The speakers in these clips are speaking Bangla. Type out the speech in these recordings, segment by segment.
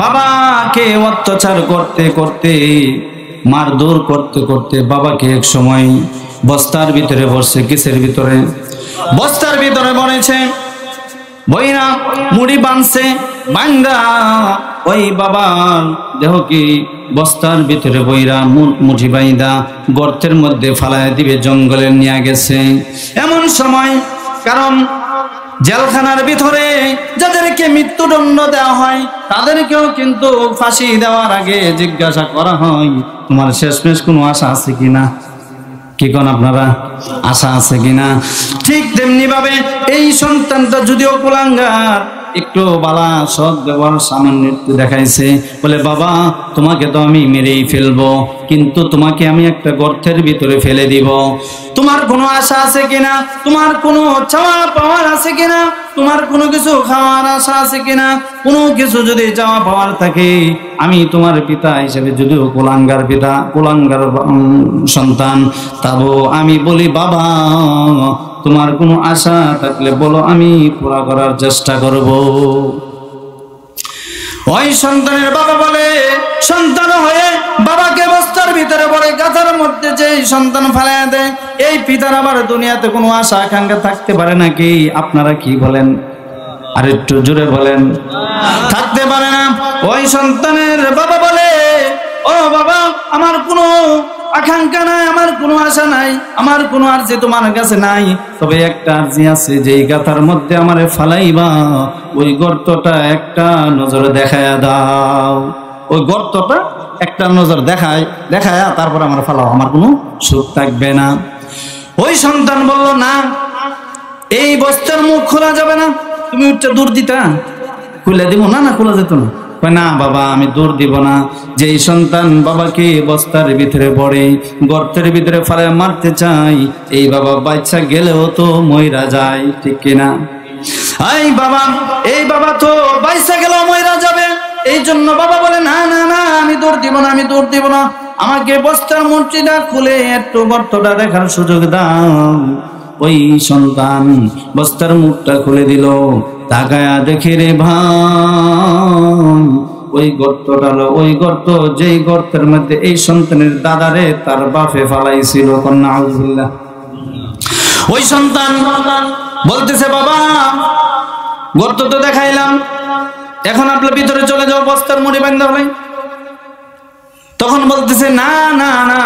বাবাকে অত্যাচার করতে করতে মারধর করতে করতে বাবাকে এক সময় বস্তার ভিতরে ভরছে। কিসের ভিতরে? বস্তার ভিতরে ভরেছে। বইরা মুড়ি বাঁধছে, বাঙ্গা ওই বাবার দেহ কি বস্তার ভিতরে বইরা মুঠি বাইদা গর্তের মধ্যে ফালায় দিবে, জঙ্গলে নিয়ে গেছে। এমন সময়, কারণ জেলখানার ভিতরে যাদেরকে মৃত্যুদণ্ড দেওয়া হয় তাদেরকেও কিন্তু ফাঁসি দেওয়ার আগে জিজ্ঞাসা করা হয়, তোমার শেষমেশ কোনো আশা আছে কিনা? কি কোন আপনারা, আশা আছে কিনা? ঠিক তেমনি ভাবে এই সন্তানটা যদিও কুলাঙ্গার, একটু বালা সৎ ব্যবহার সামান্য একটু দেখাইছে, বলে বাবা তোমাকে তো আমি মেরেই ফেলবো, কিন্তু তোমাকে আমি একটা গর্তের ভিতরে ফেলে দিব। তোমার কোনো আশা আছে কিনা? তোমার কোনো চাওয়া পাওয়ার আছে কিনা? তোমার কোনো কিছু খাওয়ার আশা আছে কিনা? কোনো কিছু যদি চাওয়া পাওয়ার থাকে, আমি তোমার পিতা হিসেবে যদিও কুলাঙ্গার পিতা, কুলাঙ্গার সন্তান, তাও আমি বলি বাবা তোমার কোনো আশা থাকলে বলো, আমি পুরা করার চেষ্টা করব। ওই সন্তানের বাবা বলে, সন্তান হয়ে বাবাকে বস্তার ভিতরে পড়ে গাথার মধ্যে যে সন্তান ফেলায় দেয়, এই পিতার আবার দুনিয়াতে কোনো আশা আকাঙ্ক্ষা থাকতে পারে নাকি? আপনারা কি বলেন? আর একটু জোরে বলেন। থাকতে পারে না। ওই সন্তানের বাবা বলে, ও বাবা আমার কোনো আকাঙ্ক্ষা নাই, আমার কোনো আশা নাই, আমার কোনো আরজি তোমার কাছে নাই, তবে একটা আরজি আছে, যে গাথার মধ্যে আমারে ফালাইবা ওই গর্তটা একটা নজরে দেখায়া দাও। ওই গর্তটা একটা নজর দেখায়া তারপর আমার ফালাও, আমার কোনো সুখ থাকবে না। ওই সন্তান বলল, না এই বস্তার মুখ খোলা যাবে না, তুমি উঠতে দূর দিতা, খুলে দিব। না না, খোলা যেত না। না বাবা আমি দূর দিব না। যেই সন্তান বাবাকে বস্তার ভিতরে পড়ে গর্তের ভিতরে ফেলে মারতে চাই, এই বাবা বাচ্চা গেলেও তো মইরা যায়, ঠিক কিনা? এই বাবা তো বাচ্চা গেলেও মইরা যাবে। এই জন্য বাবা বলে, না না না আমি দূর দিব না, আমি দূর দিব না, আমাকে বস্তার মুঠিটা খুলে একটু গর্তটা দেখার সুযোগ দাও। ওই সন্তান বস্তার মুখটা খুলে দিল, তাকায়া দেখে রে ভাই ওই গর্তটা, ওই গর্ত যেই গর্তের মধ্যে এই সন্তানের দাদারে তার বাপে ফালাইছিল। কন্যা আউযুবিল্লাহ। ওই সন্তান বলতেছে, বাবা গর্ত তো দেখাইলাম, এখন আপনার ভিতরে চলে যাও, বস্তার মুড়ি বান্ধা হলাই। তখন বলতেছে, না না না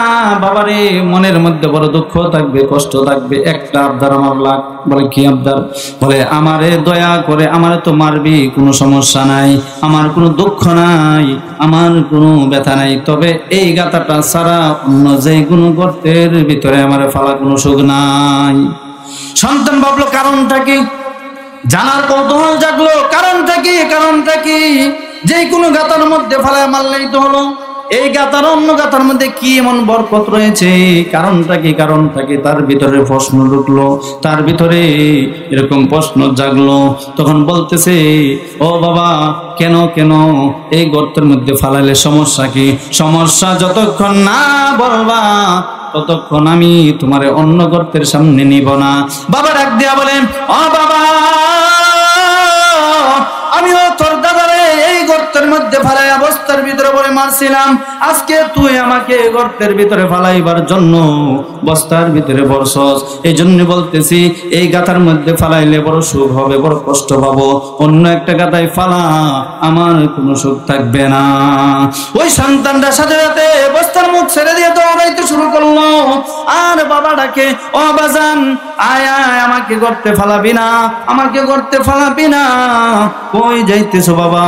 বাবারে, মনের মধ্যে বড় দুঃখ থাকবে, কষ্ট থাকবে, একটা আবদার আমার লাগ। বলে কি আবদার? বলে আমারে দয়া করে, আমারে তো মারবি কোনো সমস্যা নাই, আমার কোনো দুঃখ নাই, আমার কোনো ব্যথা নাই, তবে এই গাথাটা ছাড়া অন্য যে কোনো গর্তের ভিতরে আমার ফালা কোনো সুখ নাই। সন্তান ভাবলো কারণটা কি, জানার কৌতূহল জাগলো, কারণটা কি? কারণটা কি? যে কোনো গাথার মধ্যে ফালায় মারলেই তো হলো। এই গাথার অন্য গাথার মধ্যে কি এমন বরকত রয়েছে? কারণটা কি? কারণটা কি? তার ভিতরে প্রশ্ন ঢুকলো, তার ভিতরে এরকম প্রশ্ন জাগলো। তখন বলতেছে, ও বাবা কেন কেন এই গর্তের মধ্যে ফালাইলে সমস্যা কি? সমস্যা যতক্ষণ না বলবা ততক্ষণ আমি তোমারে অন্য গর্তের সামনে নিব না। বাবা ডাক দিয়া বলেন, ও বাবা আমিও তোর দাদারে এই গর্তের মধ্যে ফালাই অবস্থার ভিতরে পড়ে মারছিলাম, আজকে তুই আমাকে গর্তের ভিতরে ফালাইবার জন্য বস্তার ভিতরে বরছস। এই জন্য বলতেছি এই গাথার মধ্যে ফালাইলে বড় সুখ হবে, বড় কষ্ট পাবো, অন্য একটা গাথায় ফালা, আমার কোনো সুখ থাকবে না। ওই সন্তানটা সাথে সাথে বস্তার মুখ ছেড়ে দিয়ে দৌড়াইতে শুরু করলো। আর বাবা ডাকে, ও বাজান আয় আয়, আমাকে গর্তে ফালাবি না, আমাকে গর্তে ফালাবি না, কই যাইতেছো বাবা,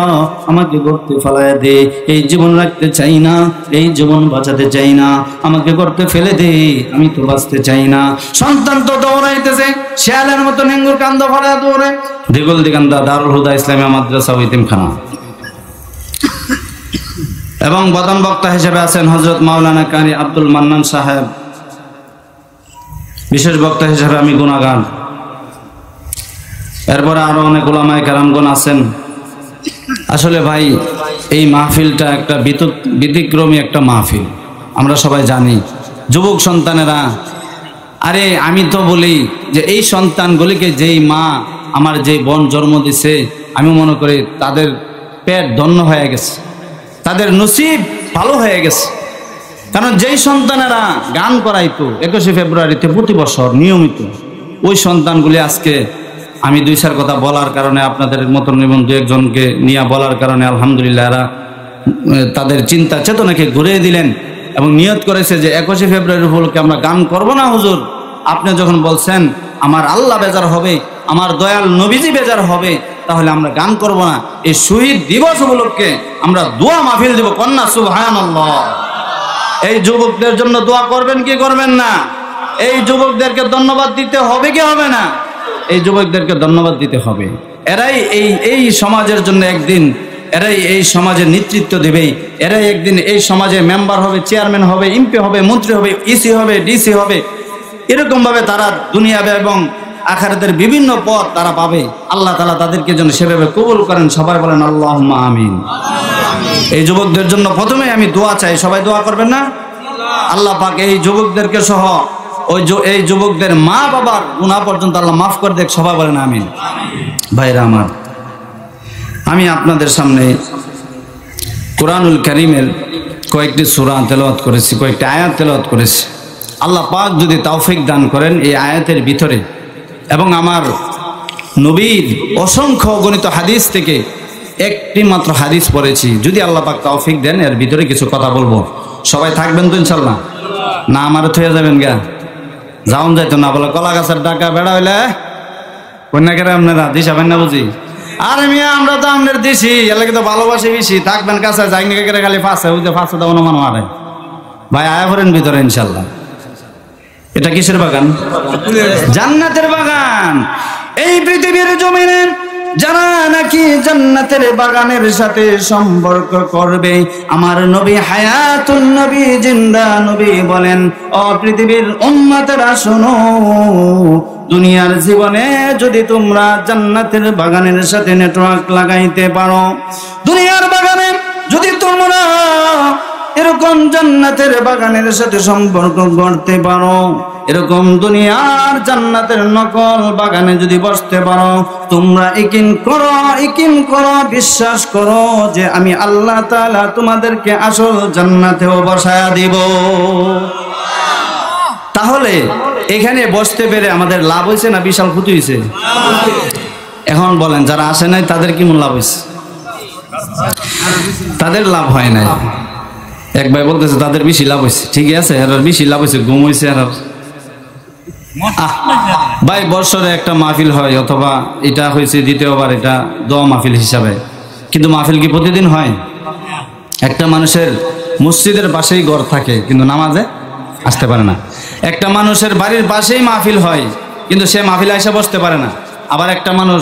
আমাকে গর্তে ফালায় দে, এই জীবন রাখতে চাই না, এই জীবন বাঁচাতে চাই না, আমাকে গর্তে ফেলে দে, আমি তো বাঁচতে চাই না। সন্তান তো দৌড়াইতেছে শেয়ালের মতো, নেঙ্গুর কান্দ ফালা দৌড়ে। দিগল দিগান্দা দারুল হুদা ইসলামিয়া মাদ্রাসা ও ইতিমখানা, এবং প্রধান বক্তা হিসেবে আছেন হযরত মাওলানা কারি আব্দুল মান্নান সাহেব, বিশেষ বক্তা হিসেবে আমি গুনাহগার। এরপরে আরো অনেক উলামায়ে কেরামগণ আছেন। আসলে ভাই এই মাহফিলটা একটা ব্যতিক্রমী একটা মাহফিল, আমরা সবাই জানি। যুবক সন্তানেরা, আরে আমি তো বলি যে এই সন্তানগুলিকে যেই মা আমার যেই বোন জন্ম দিছে, আমি মনে করি তাদের পেট ধন্য হয়ে গেছে, তাদের নসিব ভালো হয়ে গেছে। কারণ যেই সন্তানেরা গান করাইতো 21শে ফেব্রুয়ারিতে প্রতি বছর নিয়মিত, ওই সন্তানগুলি আজকে আমি 2-4 কথা বলার কারণে, আপনাদের মতন এবং 2-1জনকে নিয়ে বলার কারণে আলহামদুলিল্লাহ এরা তাদের চিন্তা চেতনাকে ঘুরিয়ে দিলেন এবং নিয়ত করেছে যে 21শে ফেব্রুয়ারি উপলক্ষে আমরা গান করব না হুজুর। আপনি যখন বলছেন আমার আল্লাহ বেজার হবে, আমার দয়াল নবীজি বেজার হবে, তাহলে আমরা গান করব না। এই শহীদ দিবস উপলক্ষে আমরা দোয়া মাহফিল দেব, কন্যা সুবহানাল্লাহ। এই যুবকদের জন্য দোয়া করবেন কি করবেন না? এই যুবকদেরকে ধন্যবাদ দিতে হবে কি হবে না? এই যুবকদেরকে ধন্যবাদ দিতে হবে। এরাই এই সমাজের জন্য একদিন, এরাই এই সমাজের নেতৃত্ব দেবে, এরাই একদিন এই সমাজে মেম্বার হবে, চেয়ারম্যান হবে, এমপি হবে, মন্ত্রী হবে, ইসি হবে, ডিসি হবে। এরকম ভাবে তারা দুনিয়া এবং আখিরাতের বিভিন্ন পদ তারা পাবে। আল্লাহ তাআলা তাদেরকে যেন সেভাবে কবুল করেন। সবাই বলেন আল্লাহুম্মা আমিন। এই যুবকদের জন্য প্রথমে আমি দোয়া চাই, সবাই দোয়া করবেন না? আল্লাহ পাক এই যুবকদেরকে সহ এই যুবকদের মা বাবার গুনাহ পর্যন্ত আল্লাহ মাফ করে দেখ। সবাই বলেন আমিন। ভাইরা আমার, আমি আপনাদের সামনে কুরআনুল কারীমের কয়েকটি সূরা তেলাওয়াত করেছি, কয়েকটি আয়াত তেলাওয়াত করেছি। আল্লাহ পাক যদি তৌফিক দান করেন এই আয়াতের ভিতরে এবং আমার নবীর অসংখ্য গণিত হাদিস থেকে একটি মাত্র হাদিস পড়েছি, যদি আল্লাহ পাক তৌফিক দেন এর ভিতরে কিছু কথা বলবো। সবাই থাকবেন তো ইনশাআল্লাহ? না আমারও থয়ে যাবেন গা? যাওন যাইতো না বলে কলা গাছের ডাকা বেড়া হইলে কন্যাকেরা আপনারা দিশাবেন না বুঝি। আরে মিয়া আমরা তো আপনার দিছি, এলাকে তো ভালোবাসি বেশি, থাকবেন কাছে যাইনি কেটে খালি ফাঁসে ওই যে ফাঁসে দেওয়া মনে মারে। ভাই আয়া করেন ভিতরে ইনশাল্লাহ। এটা কিসের বাগান? জান্নাতের বাগান। এই পৃথিবীর জমিনে যারা নাকি জান্নাতের বাগানের সাথে সম্পর্ক করবে, আমার নবী হায়াতুন নবী জিন্দা নবী বলেন, ও পৃথিবীর উম্মতেরা শোনো, দুনিয়ার জীবনে যদি তোমরা জান্নাতের বাগানের সাথে নেটওয়ার্ক লাগাইতে পারো, দুনিয়ার বাগানে যদি তোমরা এরকম জান্নাতের বাগানের সাথে সম্পর্ক করতে পারো, এরকম দুনিয়ার জান্নাতের নকল বাগানে যদি বসতে পারো, তোমরা ইকিন করো, বিশ্বাস করো যে আমি আল্লাহ তাআলা তোমাদেরকে আসল জান্নাতেও বসায়া দিব। তাহলে এখানে বসতে পেরে আমাদের লাভ হয়েছে না বিশাল ক্ষতি হয়েছে? এখন বলেন, যারা আসে নাই তাদের কি লাভ হয়েছে? তাদের লাভ হয় নাই। এক ভাই বলতেছে তাদের বেশি লাভ হয়েছে। ঠিকই আছে, এর বেশি লাভ হয়েছে, ঘুম হয়েছে। আর ভাই বছরে একটা মাহফিল হয়, অথবা এটা হয়েছে দ্বিতীয়বার, এটা দোয়া মাহফিল হিসাবে। কিন্তু মাহফিল কি প্রতিদিন হয়? একটা মানুষের মসজিদের পাশেই ঘর থাকে কিন্তু নামাজে আসতে পারে না। একটা মানুষের বাড়ির পাশেই মাহফিল হয় কিন্তু সে মাহফিলে এসে বসতে পারে না। আবার একটা মানুষ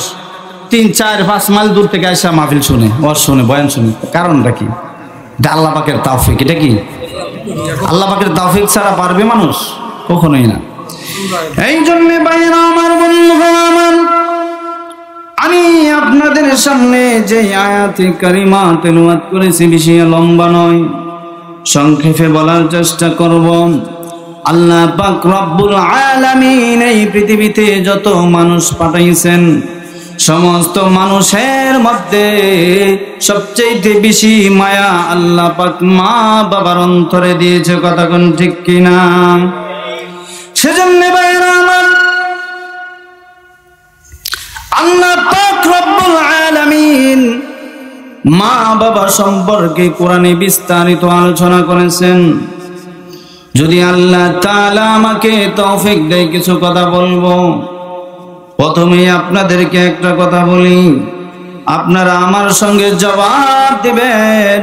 3-4-5 মাইল দূর থেকে এসে মাহফিল শুনে, ওয়াজ শুনে, বয়ান শুনে। কারণটা কি? এটা আল্লাহ পাকের তৌফিক। এটা কি আল্লাহ পাকের তৌফিক ছাড়া পারবে মানুষ? কখনোই না। এই জন্য ভাইরা আমার, বন্ধুরা আমার, আমি আপনাদের সামনে যে আয়াতে কারিমা তেলাওয়াত করেছি বেশি লম্বা নয়, সংক্ষেপে বলার চেষ্টা করব। আল্লাহ পাক রব্বুল আলামিন এই পৃথিবীতে যত মানুষ পাঠাইছেন, সমস্ত মানুষের মধ্যে সবচেয়ে বেশি মায়া আল্লাহ পাক মা বাবার অন্তরে দিয়েছে। কথা কোন ঠিক কিনা? সেজন্য ভাইরা আমার, আল্লাহ পাক রব্বুল আলামিন মা বাবা সম্পর্কে কোরআনে বিস্তারিত আলোচনা করেছেন। যদি আল্লাহ তাআলা আমাকে তৌফিক দেয় কিছু কথা বলবো। প্রথমে আপনাদেরকে একটা কথা বলি, আপনারা আমার সঙ্গে জবাব দিবেন।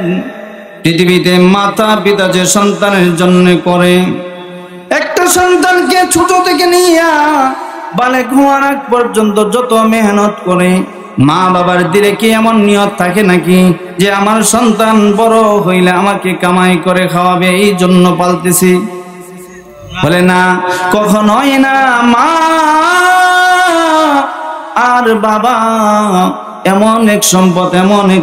পৃথিবীতে মাতা পিতা যে সন্তানের জন্য করে, একটা সন্তানকে ছোট থেকে নিয়ে বালেক হওয়ার আগ পর্যন্ত যত মেহনত করে, মা বাবার দিলে কি এমন নিয়ত থাকে নাকি যে আমার সন্তান বড় হইলে আমাকে কামাই করে খাওয়াবে, এই জন্য পালতেছি? বলে না, কখনোই না। মা আর বাবা এমন এক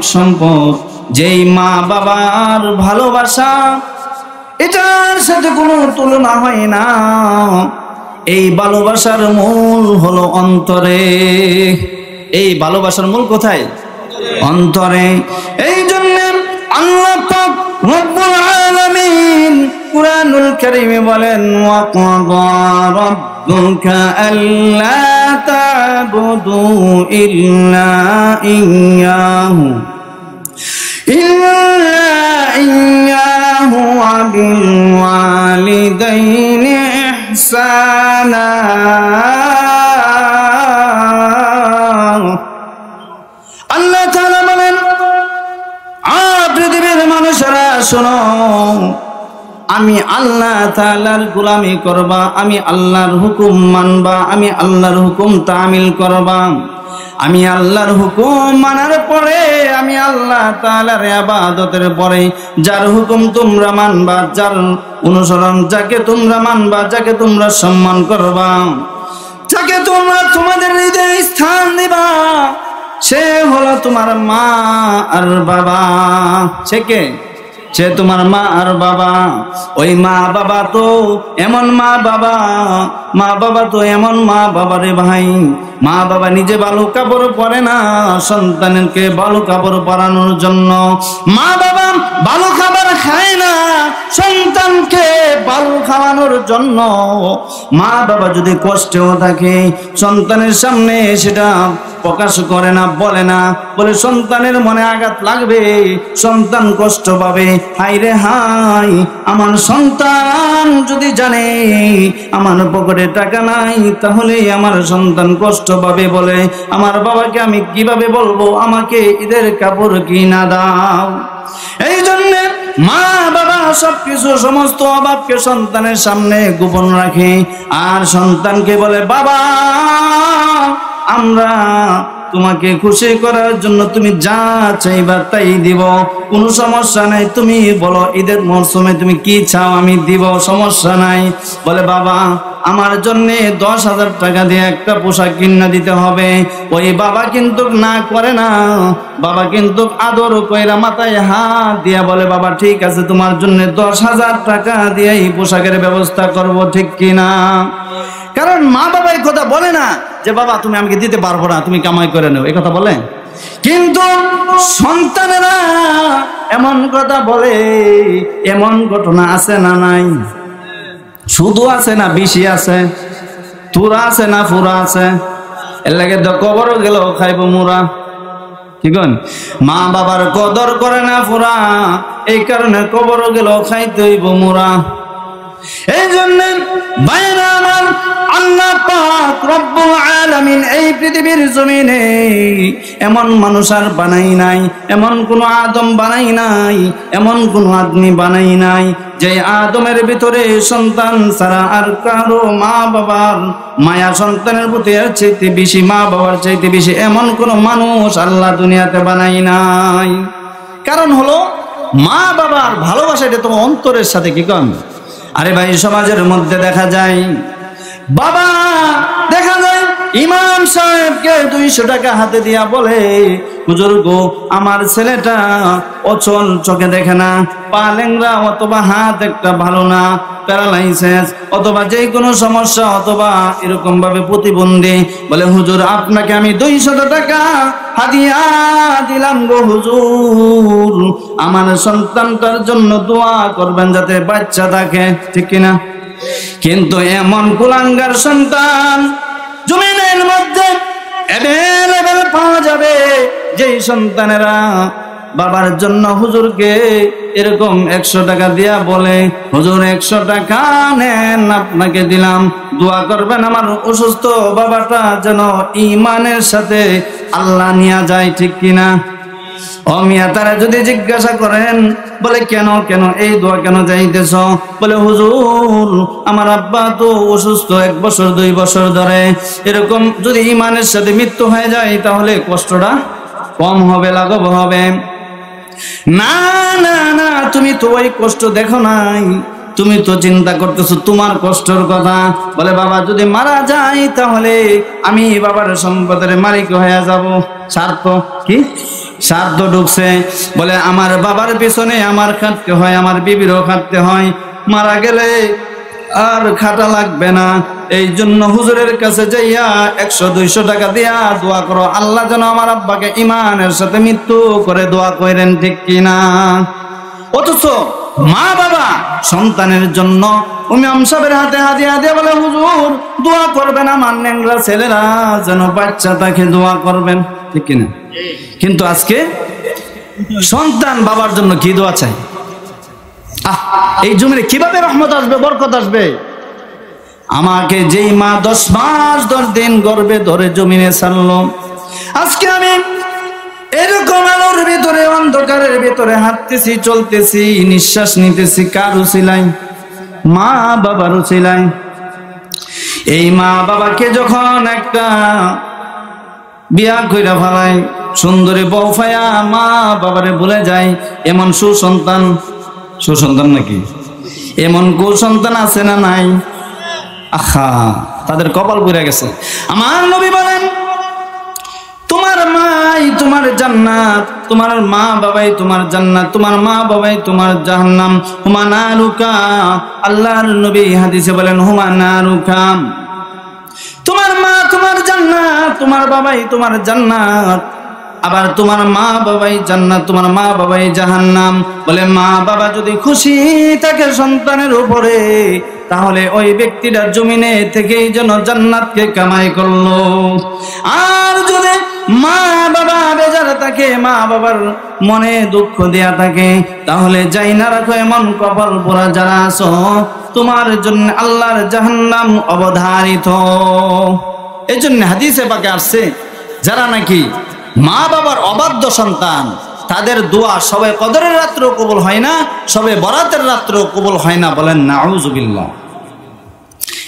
সম্পদ, যেই মা বাবার ভালোবাসা এটার সাথে কোনো তুলনা হয় না। এই ভালোবাসার মূল হলো অন্তরে। এই ভালোবাসার মূল কোথায়? অন্তরে। এই জন্য আল্লাহ পাক রব্বুল আলামিন কুরআনুল কারীমে বলেন, ওয়া ক্বাদা রাব্বুকা আল্লা তা'বুদু ইল্লা ইয়্যাহু ওয়া বিল ওয়ালিদাইনি ইহসানা। আল্লাহ তাআলা বলেন, পৃথিবীর মানুষেরা শোনো, আমি আল্লাহ তাআলার গোলামি করবা, আমি আল্লাহর হুকুম মানবা, আমি আল্লাহর হুকুম তামিল করবা। আমি আল্লাহর হুকুম মানার পরে, আমি আল্লাহ তাআলার ইবাদতের পরে যার হুকুম তোমরা মানবা, যার অনুসরণ, যাকে তোমরা মানবা, যাকে তোমরা সম্মান করবা, যাকে তোমরা তোমাদের হৃদয়ে স্থান দিবা, সে হলো তোমার মা আর বাবা। সে কে? সে তোমার মা আর বাবা। ওই মা বাবা তো এমন মা বাবা, মা বাবা তো এমন মা বাবা রে ভাই, মা বাবা নিজে ভালো কাপড় পরে না, সন্তানকে ভালো কাপড় পরানোর জন্য। মা বাবা ভালো খাবার খায় না, সন্তানকে ভালো খাওয়ানোর জন্য। মা বাবা যদি কষ্টেও থাকে, সন্তানের সামনে সেটা প্রকাশ করে না, বলে না, বলে সন্তানের মনে আঘাত লাগবে, সন্তান কষ্ট পাবে। হাই রে হাই, আমার সন্তান যদি জানে আমার পকেটে টাকা নাই, তাহলে আমার সন্তান কষ্ট পাবে, বলে আমার বাবাকে আমি কিভাবে বলবো আমাকে ঈদের কাপড় কিনা দাও। এই জন্য মা বাবা সবকিছু, সমস্ত অভাবকে সন্তানের সামনে গোপন রাখে, আর সন্তানকে বলে, বাবা আমরা তোমাকে খুশি করার জন্য তুমি যা চাইবা তাই দিব, কোনো সমস্যা নাই, তুমি বলো ঈদের মরশুমে তুমি কি চাও আমি দিব, সমস্যা নাই। বলে, বাবা আমার জন্য 10,000 টাকা দিয়ে একটা পোশাক কিনে দিতে হবে। ওই বাবা কিন্তু না করে না, বাবা কিন্তু আদর কইরা মাথায় হাত দিয়া বলে, বাবা ঠিক আছে, তোমার জন্য 10,000 টাকা দিয়ে এই পোশাকের ব্যবস্থা করব, ঠিক কিনা? কারণ মা বাবা এই কথা বলে না যে বাবা তুমি আমাকে দিতে পারবো না, তুমি কামাই করে নাও, এই কথা বলে। কিন্তু সন্তানেরা এমন কথা বলে, এমন ঘটনা আছে না নাই? শুধু আছে না বেশি আছে? তুরা আছে না ফুরা আছে? এর লাগে কবরও গেল খাইব মুরা। ঠিক মা বাবার কদর করে না ফুরা, এই কারণে কবরও গেল খাইতে হইব মুরা। এই জন্য বাইরে আমার আল্লাহ পাক রব্বুল আলামিন এই পৃথিবীর জমিনে এমন মানুষ আর বানাই নাই, এমন কোন আদম বানাই নাই, এমন কোন আদমি বানাই নাই যে আদমের ভিতরে সন্তান ছাড়া আর কারো মা বাবার মায়া সন্তানের প্রতি এর চাইতে বেশি, মা বাবার চাইতে বেশি এমন কোন মানুষ আল্লাহ দুনিয়াতে বানাই নাই। কারণ হলো মা বাবার ভালোবাসা, এটা তোমার অন্তরের সাথে কি কম। আরে ভাই সমাজের মধ্যে দেখা যায় বাবা, দেখা যায় ইমাম সাহেবকে 200 টাকা হাতে দিয়া বলে, হুজুর গো আমার ছেলেটা অচল, চোখে দেখে না, পা ল্যাংড়া, অথবা হাত একটা ভালো না, প্যারালাইসিস, অথবা যে কোনো সমস্যা, অথবা এরকম ভাবে প্রতিবন্ধী। বলে হুজুর আপনাকে আমি 200 টাকা হাদিয়া দিলাম গো হুজুর, আমার সন্তানটার জন্য দোয়া করবেন যাতে বাচ্চা থাকে, ঠিক কিনা? কিন্তু এমন কুলাঙ্গার সন্তান জমিনের মধ্যে অ্যাভেলেবেল পাওয়া যাবে, যেই সন্তানেরা বাবার জন্য হুজুরকে এরকম 100 টাকা দিয়া বলে, হুজুর 100 টাকা নেন, আপনাকে দিলাম, দোয়া করবেন আমার অসুস্থ বাবাটা যেন ঈমানের সাথে আল্লাহ নিয়ে যায়, ঠিক কিনা? ও মিয়া, তারা যদি জিজ্ঞাসা করেন, বলে কেন কেন এই দোয়া কেন যাইতেছ? বলে হুজুর আমার আব্বা তো অসুস্থ 1 বছর 2 বছর ধরে, এরকম যদি ঈমানের সাথে মৃত্যু হয়ে যায় তাহলে কষ্টটা কম হবে, লাঘব হবে। না না না, তুমি তো ওই কষ্ট দেখো নাই, তুমি তো চিন্তা করতেছো তোমার কষ্টের কথা। বলে বাবা যদি মারা যায় তাহলে আমি বাবার সম্পদের মালিক হয়ে যাব। স্বার্থ কি? স্বার্থ ঢুকছে। বলে আমার বাবার পিছনে আমার খাটতে হয়, আমার বিবিরও খাটতে হয়, মারা গেলে আর খাটা লাগবে না। এই জন্য হুজুরের কাছে যাইয়া 100-200 টাকা দিয়া দোয়া করো, আল্লাহ যেন আমার আব্বাকে ইমানের সাথে মৃত্যু করে দোয়া করেন, ঠিক কিনা? অথচ মা বাবা সন্তানের জন্য ইমাম সাহেবের হাতে হাদিয়া দিয়ে বলে, হুজুর দোয়া করবেন আমার ন্যাংরা ছেলেরা যেন বাচ্চা তাকে দোয়া করবেন, ঠিক কিনা? কিন্তু আজকে সন্তান বাবার জন্য কি দোয়া চাই? এই জমিনে কিভাবে রহমত আসবে, বরকত আসবে? আমাকে যেই মা 10 মাস 10 দিন গর্ভে ধরে জমিনে ছাড়লো, আজকে আমি এরকম আলোর ভিতরে অন্ধকারের ভিতরে হাঁটতেছি, চলতেছি, নিঃশ্বাস নিতেছি, কার উসিলায়? মা বাবার উসিলায়। এই মা বাবাকে যখন একটা বিয়া কইরা ফেলায়, সুন্দরী বউ পায়া মা বাবারে ভুলে যায়, এমন সুসন্তান নাকি? এমন কুসন্তান আছে না নাই? আহা, তাদের কপাল পুড়ে গেছে। আমার নবী বলেন, তোমার মাই তোমার জান্নাত, তোমার মা বাবাই তোমার জান্নাত, তোমার মা বাবাই তোমার জাহান্নাম। হুমা নারুকা, আল্লাহর নবী হাদিসে বলেন হুমা নারুকা। তোমার মা তোমার জান্নাত, তোমার বাবাই তোমার জান্নাত, আবার তোমার মা বাবাই জান্নাত, তোমার মা বাবাই জাহান্নাম। বলে মা বাবা যদি খুশি থাকে সন্তানের উপরে, তাহলে ওই ব্যক্তিটা জমিনে থেকেই যেন জান্নাতকে কামাই করলো। আর যদি মা বাবা বেজার থাকে, মা বাবার মনে দুঃখ দেয়া থাকে, তাহলে যাই না রাখো এমন কপাল পোড়া যারা আছো, তোমার জন্য আল্লাহর জাহান্নাম অবধারিত। এই জন্য হাদিসে পাকে আসছে, যারা নাকি মা বাবার অবাধ্য সন্তান, তাদের দোয়া সবে কদরের রাত্র কবুল হয় না, সবে বরাতের রাত্র কবুল হয় না। বলেন নাউজুবিল্লাহ।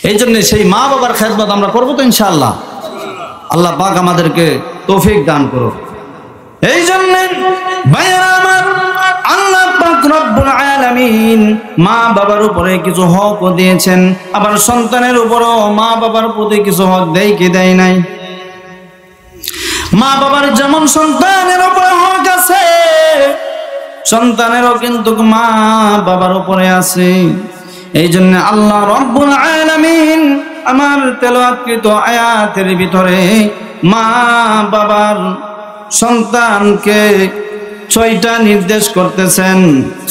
এই জন্য সেই মা বাবার খেদমত আমরা করবো তো ইনশাআল্লাহ। আল্লাহ পাক আমাদেরকে তৌফিক দান করো। এই জন্য ভাইয়েরা আমার, আল্লাহ পাক রব্বুল আলামিন মা বাবার উপরে কিছু হক দিয়েছেন, আবার সন্তানের উপরও মা বাবার প্রতি কিছু হক দেয় কি দেয় নাই? মা বাবার যেমন সন্তানের উপরে হক আছে, সন্তানেরও কিন্তু মা বাবার উপরে আছে। এই জন্য আল্লাহ রব্বুল আলামিন আমার তেলাওয়াতকৃত আয়াতের ভিতরে মা বাবার সন্তানকে 6টা নির্দেশ করতেছেন,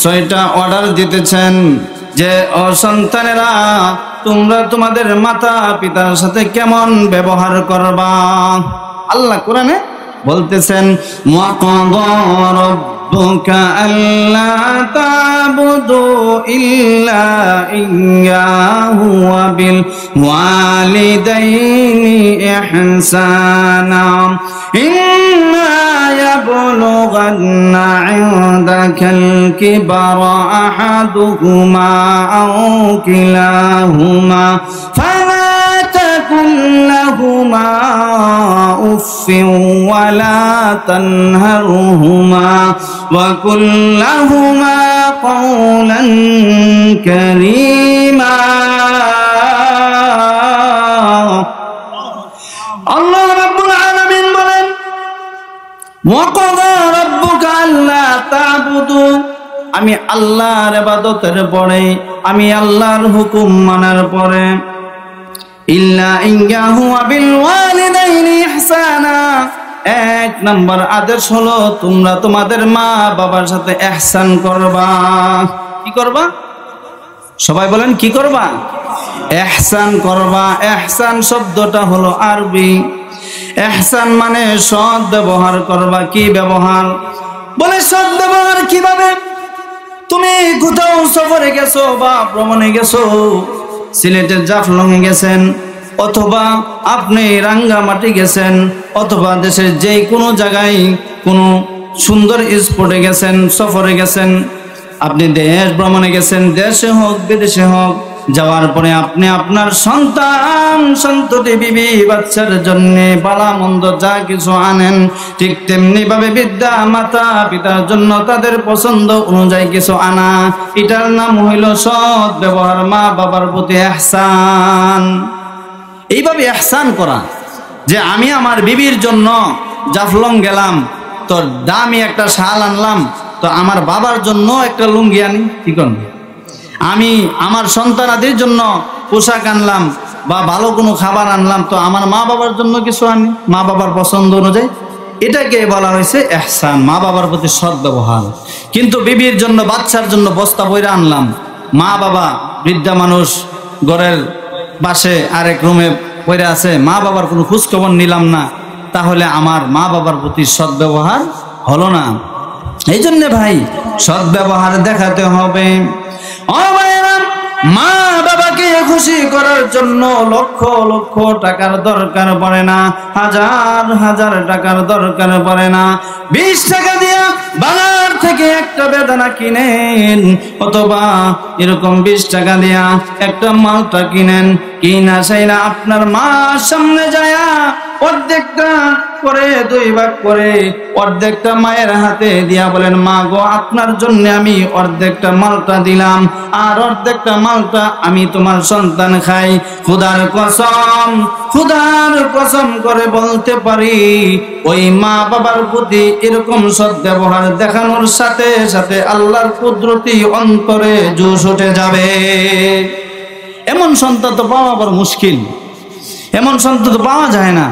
6টা অর্ডার দিতেছেন যে ও সন্তানেরা, তোমরা তোমাদের মাতা পিতার সাথে কেমন ব্যবহার করবা। আল্লাহ কোরআনে বলতেছেন, ওয়াকাদা রাব্বুকা আল্লা তা'বুদু ইল্লা ইয়্যাহু ওয়া বিল ওয়ালিদাইনি ইহসানা ইম্মা ইয়াবলুগান্না ইনদাকাল কিবারা আহাদুহুমা আও কিলাহুমা ফালা তাকুল লাহুমা উফফিন ওয়ালা তানহারহুমা وقل لهما قولا كريما। আল্লাহ রাব্বুল আলামিন বলেন, ওয়াকাদা রাব্বুকা আল্লা তা'বুদু, আমি আল্লাহর ইবাদতের পরে, আমি আল্লাহর হুকুম মানার পরে, ইল্লা ইয়্যাহু ওয়া বিল ওয়ালিদাইনি ইহসানা, 1 নম্বর আদেশ হলো তোমরা তোমাদের মা বাবার সাথে ইহসান করবা। কি করবা? সবাই বলেন কি করবা? ইহসান করবা। ইহসান শব্দটা হলো আরবি। ইহসান মানে সৎ ব্যবহার করবা। কি ব্যবহার? বলে সৎ ব্যবহার কিভাবে? তুমি কোথাও সফরে গেছো বা ভ্রমণে গেছো, সিলেটের জাফলংয়ে গেছেন, অথবা আপনি রাঙ্গামাটি গেছেন, অথবা দেশের যে কোনো জায়গায় কোনো সুন্দর স্পটে গেছেন, সফরে গেছেন, আপনি দেশ ভ্রমণে গেছেন, দেশে হোক বিদেশে হোক, যাওয়ার পরে আপনি আপনার সন্তান সন্ততি বিবি বাচ্চার জন্য বালা মন্দ যা কিছু আনেন, ঠিক তেমনি ভাবে বিদ্যা মাতা পিতার জন্য তাদের পছন্দ অনুযায়ী কিছু আনা, এটার নাম হইল সৎ ব্যবহার, মা বাবার প্রতি ইহসান। এইভাবে ইহসান করা যে আমি আমার বিবির জন্য জাফলং গেলাম, তো দামি একটা শাল আনলাম, তো আমার বাবার জন্য একটা লুঙ্গি আনি, কি করব? আমি আমার সন্তানাদের জন্য পোশাক আনলাম বা ভালো কোনো খাবার আনলাম, তো আমার মা বাবার জন্য কিছু আনি মা বাবার পছন্দ অনুযায়ী, এটাকে বলা হয়েছে ইহসান, মা বাবার প্রতি সৎ ব্যবহার। কিন্তু বিবির জন্য, বাচ্চার জন্য বস্তা বইরা আনলাম, মা বাবা বৃদ্ধা মানুষ ঘরের পাশে আরেক রুমে পড়ে আছে, মা বাবার কোনো খোঁজখবর নিলাম না, তাহলে আমার মা বাবার প্রতি সৎ ব্যবহার হলো না। এই জন্যে ভাই সৎ ব্যবহার দেখাতে হবে। ও ভাইরা, মা বাবাকে খুশি করার জন্য লক্ষ লক্ষ টাকার দরকার পড়ে না, হাজার হাজার টাকার দরকার পড়ে না। 20 টাকা দিয়া বাজার থেকে একটা বেদানা কিনেন, অথবা এরকম 20 টাকা দিয়া একটা মালটা কিনেন, কিনা সেইনা আপনার মার সামনে যায়া অর্ধেকটা করে 2 ভাগ করে অর্ধেকটা মায়ের হাতে দিয়া বলেন, মা গো আপনার জন্য আমি অর্ধেকটা মালটা দিলাম, আর অর্ধেকটা মালটা আমি তোমার সন্তান খাই। খোদার কসম করে বলতে পারি, ওই মা বাবার প্রতি এরকম সৎ ব্যবহার দেখানোর সাথে সাথে আল্লাহর কুদরতি অন্তরে জোশ উঠে যাবে। এমন সন্তান তো পাওয়া বড় মুশকিল, এমন সন্তান তো পাওয়া যায় না।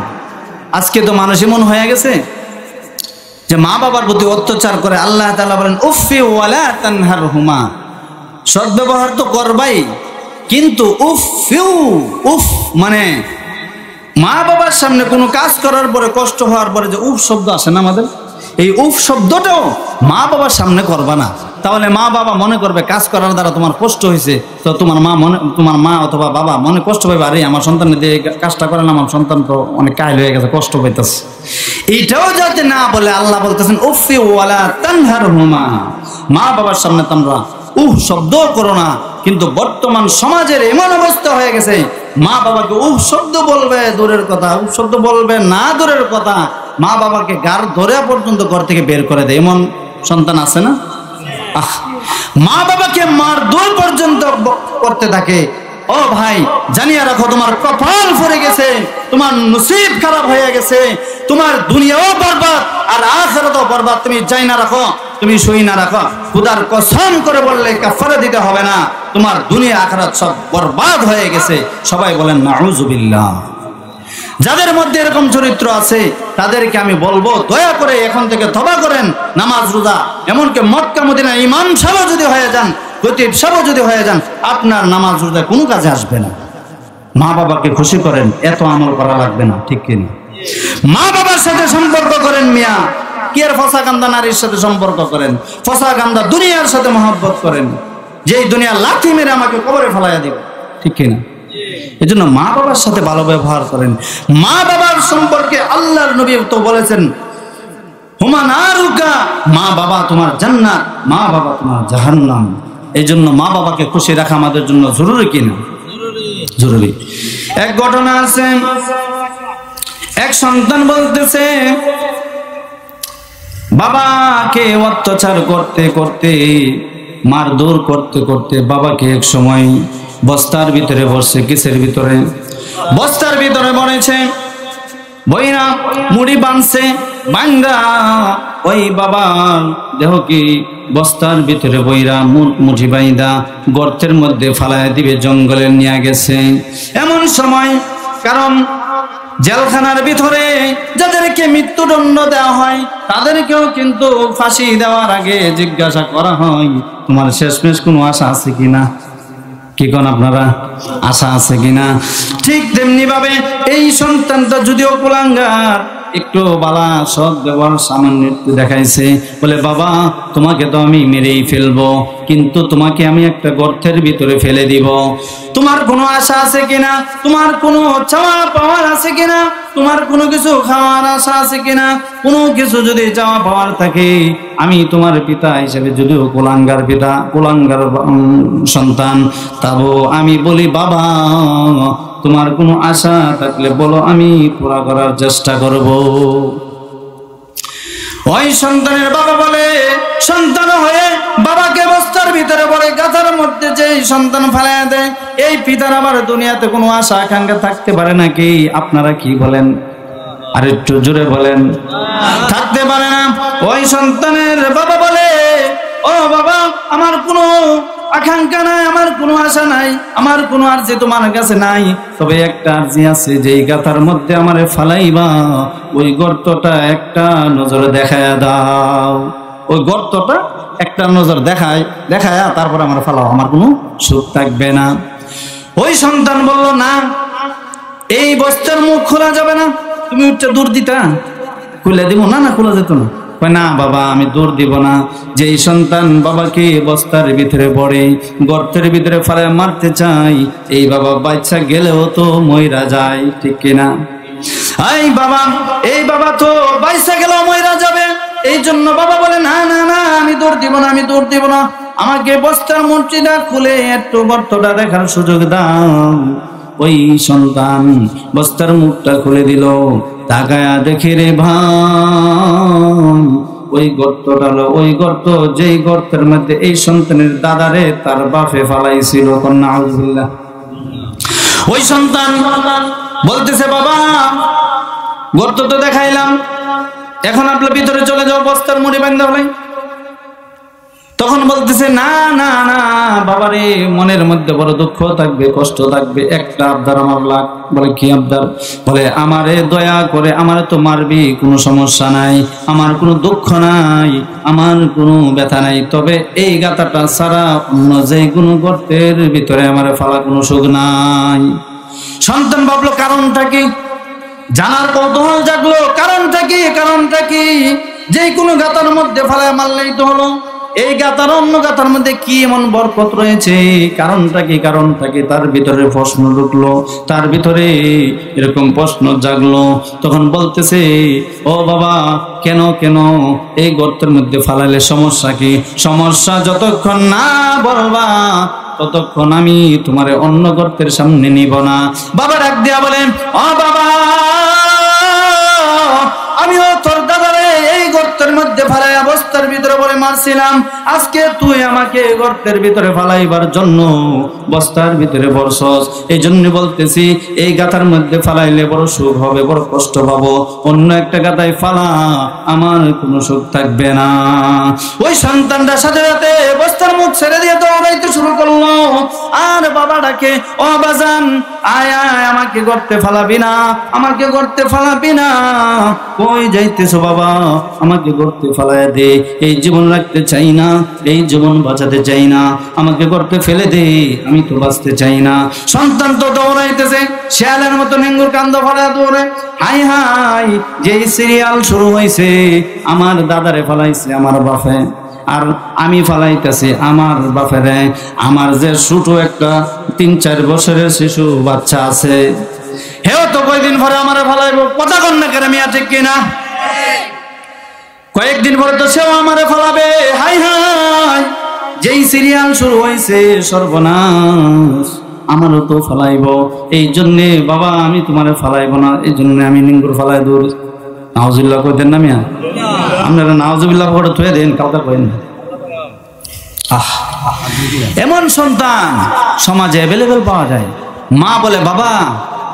আজকে তো মানুষ এমন হয়ে গেছে যে মা বাবার প্রতি অত্যাচার করে। আল্লাহ তাআলা বলেন, উফি ওয়ালা তানহারহুমা, সদ্ব্যবহার তো করবাই, কিন্তু উফ মানে মা বাবার সামনে কোনো কাজ করার পরে, কষ্ট হওয়ার পরে যে উফ শব্দ আসে না আমাদের, এই উফ শব্দটাও মা বাবার সামনে করবা না। তাহলে মা বাবা মনে করবে কাজ করার দ্বারা তোমার কষ্ট হয়েছে, তো তোমার মা অথবা বাবা মনে কষ্ট পাইবে, আরে আমার সন্তানের দিয়ে কাজটা করে না, আমার সন্তান তো অনেক কাহিল হয়ে গেছে, কষ্ট পাইতেছে। এইটাও যাতে না বলে আল্লাহ বলতেছেন, উফি ওয়ালা তানহারহুমা, মা বাবার সামনে তোমরা উফ শব্দ করো না। কিন্তু বর্তমান সমাজের এমন অবস্থা হয়ে গেছে, মা বাবাকে উফ শব্দ বলবে দূরের কথা, উফ শব্দ বলবে না দূরের কথা, মা বাবাকে গার ধরে পর্যন্ত ঘর থেকে বের করে দেয়, এমন সন্তান আছে না? মা বাবাকে মারধর পর্যন্ত করতে থাকে। ও ভাই, জানিয়ে রাখো তোমার কপাল পড়ে গেছে, তোমার নসিব খারাপ হয়ে গেছে, তোমার দুনিয়াও বরবাদ আর আখিরাতও বরবাদ। তুমি যাই না রাখো, তুমি সই না রাখো, খোদার কসম করে বললে কাফারা দিতে হবে না, তোমার দুনিয়া আখিরাত সব বরবাদ হয়ে গেছে। সবাই বলেন নাউজুবিল্লাহ। যাদের মধ্যে এরকম চরিত্র আছে তাদেরকে আমি বলবো, দয়া করে এখন থেকে তওবা করেন, নামাজ রোজা, এমনকি মক্কা মদিনা ইমাম সাহেব যদি হয়ে যান, খতিব সাহেব যদি হয়ে যান, আপনার নামাজ রোজা কোনো কাজে আসবে না। মা বাবাকে খুশি করেন, এত আমল করা লাগবে না, ঠিক কিনা? মা বাবার সাথে সম্পর্ক করেন মিয়া, কি আর ফসা কান্দা নারীর সাথে সম্পর্ক করেন, ফসা কান্দা দুনিয়ার সাথে মহব্বত করেন, যেই দুনিয়া লাথি মেরে আমাকে কবরে ফেলাইয়া দিবে, ঠিক কিনা? এই জন্য মা বাবার সাথে ভালো ব্যবহার করেন। মা বাবার সম্পর্কে আল্লাহর নবী তো বলেছেন, হুমা নারুকা, মা বাবা তোমার জান্নাত, মা বাবা তোমার জাহান্নাম। এই জন্য মা বাবাকে খুশি রাখা আমাদের জন্য জরুরি কিনা? জরুরি। এক ঘটনা আছে, এক সন্তান বলতেছে, বাবাকে অত্যাচার করতে করতে, মারধর করতে করতে বাবাকে এক সময় বস্তার ভিতরে বসছে, কিসের ভিতরে? বস্তার ভিতরে বলেছে, বইরা মুড়ি বাঁধছে, বাঙ্গা ওই বাবার দেহ কি বস্তার ভিতরে বইরা মুঠি বাইদা গর্তের মধ্যে ফালায় দিবে, জঙ্গলে নিয়ে গেছে। এমন সময়, কারণ জেলখানার ভিতরে যাদেরকে মৃত্যুদণ্ড দেওয়া হয় তাদেরকেও কিন্তু ফাঁসি দেওয়ার আগে জিজ্ঞাসা করা হয়, তোমার শেষমেশ কোনো আশা আছে কিনা? কি কোন আপনারা আশা আছে কিনা? ঠিক তেমনি ভাবে এই সন্তানটা যদিও কুলাঙ্গার, একটু বালা সৎ ব্যবহার সামান্য একটু দেখাইছে, বলে বাবা তোমাকে তো আমি মেরেই ফেলবো, কিন্তু তোমাকে আমি একটা গর্তের ভিতরে ফেলে দিব, তোমার কোনো আশা আছে কিনা? তোমার কোনো চাওয়া পাওয়ার আছে কিনা? তোমার কোনো কিছু খাওয়ার আশা আছে কিনা? কোনো কিছু যদি চাওয়া পাওয়ার থাকে, আমি তোমার পিতা হিসেবে, যদিও কুলাঙ্গার পিতা, কুলাঙ্গার সন্তান, তাও আমি বলি বাবা তোমার কোনো আশা থাকলে বলো, আমি পুরা করার চেষ্টা করব। ওই সন্তানের বাবা বলে, সন্তান হয়ে বাবাকে বস্তার ভিতরে পড়ে গাথার মধ্যে যে সন্তান ফেলায় দেয়, এই পিতার আবার দুনিয়াতে কোনো আশা আকাঙ্ক্ষা থাকতে পারে নাকি? আপনারা কি বলেন? আর একটু জোরে বলেন। থাকতে পারে না। ওই সন্তানের বাবা বলে, ও বাবা আমার কোনো আকাঙ্ক্ষা নাই, আমার কোনো আশা নাই, আমার কোনো আরজি তোমার কাছে নাই, তবে একটা আরজি আছে, যেই গাথার মধ্যে আমারে ফালাইবা ওই গর্তটা একটা নজরে দেখায়া দাও। ওই গর্তটা একটা নজর দেখায়া তারপর আমার ফালাও, আমার কোনো সুখ থাকবে না। ওই সন্তান বলল, না, এই বস্তার মুখ খোলা যাবে না, তুমি উঠছে দূর দিতা, খুলে দিব না? না, খোলা যেত না। না বাবা, আমি দূর দিব না। যেই সন্তান বাবাকে বস্তার ভিতরে পড়ে গর্তের ভিতরে ফেলে মারতে চাই, এই বাবা বাচ্চা গেলেও তো মইরা যায়, ঠিক কিনা? এই বাবা তো বাচ্চা গেলেও মইরা যাবে, এই জন্য বাবা বলে, না না না, আমি দূর দিব না, আমি দূর দিব না, আমাকে বস্তার মুঠিটা খুলে একটু গর্তটা দেখার সুযোগ দাও। ওই সন্তান বস্তার মুখটা খুলে দিল, তাকায়া দেখে রে ভাই, ওই গর্তটা হলো ওই গর্ত যেই গর্তের মধ্যে এই সন্তানের দাদারে তার বাপে ফালাইছিল। কন্যা আউযুবিল্লাহ। ওই সন্তান বলতেছে, বাবা গর্ত তো দেখাইলাম, এখন আপনার ভিতরে চলে যাও, বস্তার মুড়ি বান্ধা হলাই। তখন বলতেছে, না না না বাবারে, মনের মধ্যে বড় দুঃখ থাকবে, কষ্ট থাকবে, একটা আবদার আমার লাগ। বলে, কি আবদার? বলে, আমারে দয়া করে আমারে তো মারবি, কোনো সমস্যা নাই, আমার কোনো দুঃখ নাই, আমার কোনো ব্যথা নাই, তবে এই গাথাটা ছাড়া অন্য যে কোনো গর্তের ভিতরে আমারে ফালা কোনো সুখ নাই। সন্তান ভাবলো, কারণটা কি? জানার কৌতূহল জাগলো, কারণটা কি? কারণটা কি? যে কোনো গাথার মধ্যে ফালায় মারলেই তো হলো, এই গাথার অন্য গাথার মধ্যে কি এমন বরকত রয়েছে? কারণটা কি? কারণটা কি? তার ভিতরে প্রশ্ন ঢুকলো, তার ভিতরে এরকম প্রশ্ন জাগলো। তখন বলতেছে, ও বাবা, কেন কেন এই গর্তের মধ্যে ফালাইলে সমস্যা কি? সমস্যা যতক্ষণ না বলবা ততক্ষণ আমি তোমারে অন্য গর্তের সামনে নিব না। বাবা ডাক দিয়া বলেন, ও বাবা, আমিও তোর দাদারে এই গর্তের মধ্যে ফালাইয়া বস্তার ভিতরে বলে মারছিলাম, আজকে তুই আমাকে গর্তের ভিতরে ফালাইবার জন্য বস্তার ভিতরে বরছস। এই জন্য বলতেছি, এই গাথার মধ্যে ফালাইলে বড় সুখ হবে, বড় কষ্ট পাবো, অন্য একটা গাথায় ফালা, আমার কোনো সুখ থাকবে না। ওই সন্তানটা সাথে সাথে বস্তার মুখ ছেড়ে দিয়ে দৌড়াইতে শুরু করলো। আর বাবা ডাকে, ও বাজান, আয় আয়, আমাকে গর্তে ফালাবি না, আমাকে গর্তে ফালাবি না, কই যাইতেছো বাবা, আমাকে গর্তে ফালাইয়া দে, এই জীবন রাখতে চাই না, এই জীবন বাঁচাতে চাই না, আমাকে গর্তে ফেলে দে, আমি তো বাঁচতে চাই না। সন্তান তো দৌড়াইতেছে, শেয়ালের মতো নেঙ্গুর কান্দ ফালাইয়া দৌড়ে। হাই হাই, যেই সিরিয়াল শুরু হয়েছে, আমার দাদারে ফালাইছে আমার বাপে, আর আমি ফালাইতেছি আমার বাপেরে। আমার যে ছোট একটা 3-4 বছরের শিশু বাচ্চা আছে, হেও তো কয়েকদিন পরে আমারে ফালাইবো, কথা কন না কেন মিয়া, ঠিক কিনা? কয়েকদিন পরে তো সেও আমারে ফালাবে। হাই হাই, যেই সিরিয়াল শুরু হয়েছে, সর্বনাশ, আমারও তো ফালাইব। এই জন্যে বাবা, আমি তোমারে ফালাইব না, এই জন্য আমি নিঙ্গুর ফালাই দূর। নাউজুবিল্লাহ কইতেন না মিয়া? আপনারা নাউজুবিল্লাহ করে থুয়ে দেন, কাউকে কইেন না। এমন সন্তান সমাজে অ্যাভেলেবেল পাওয়া যায়। মা বলে, বাবা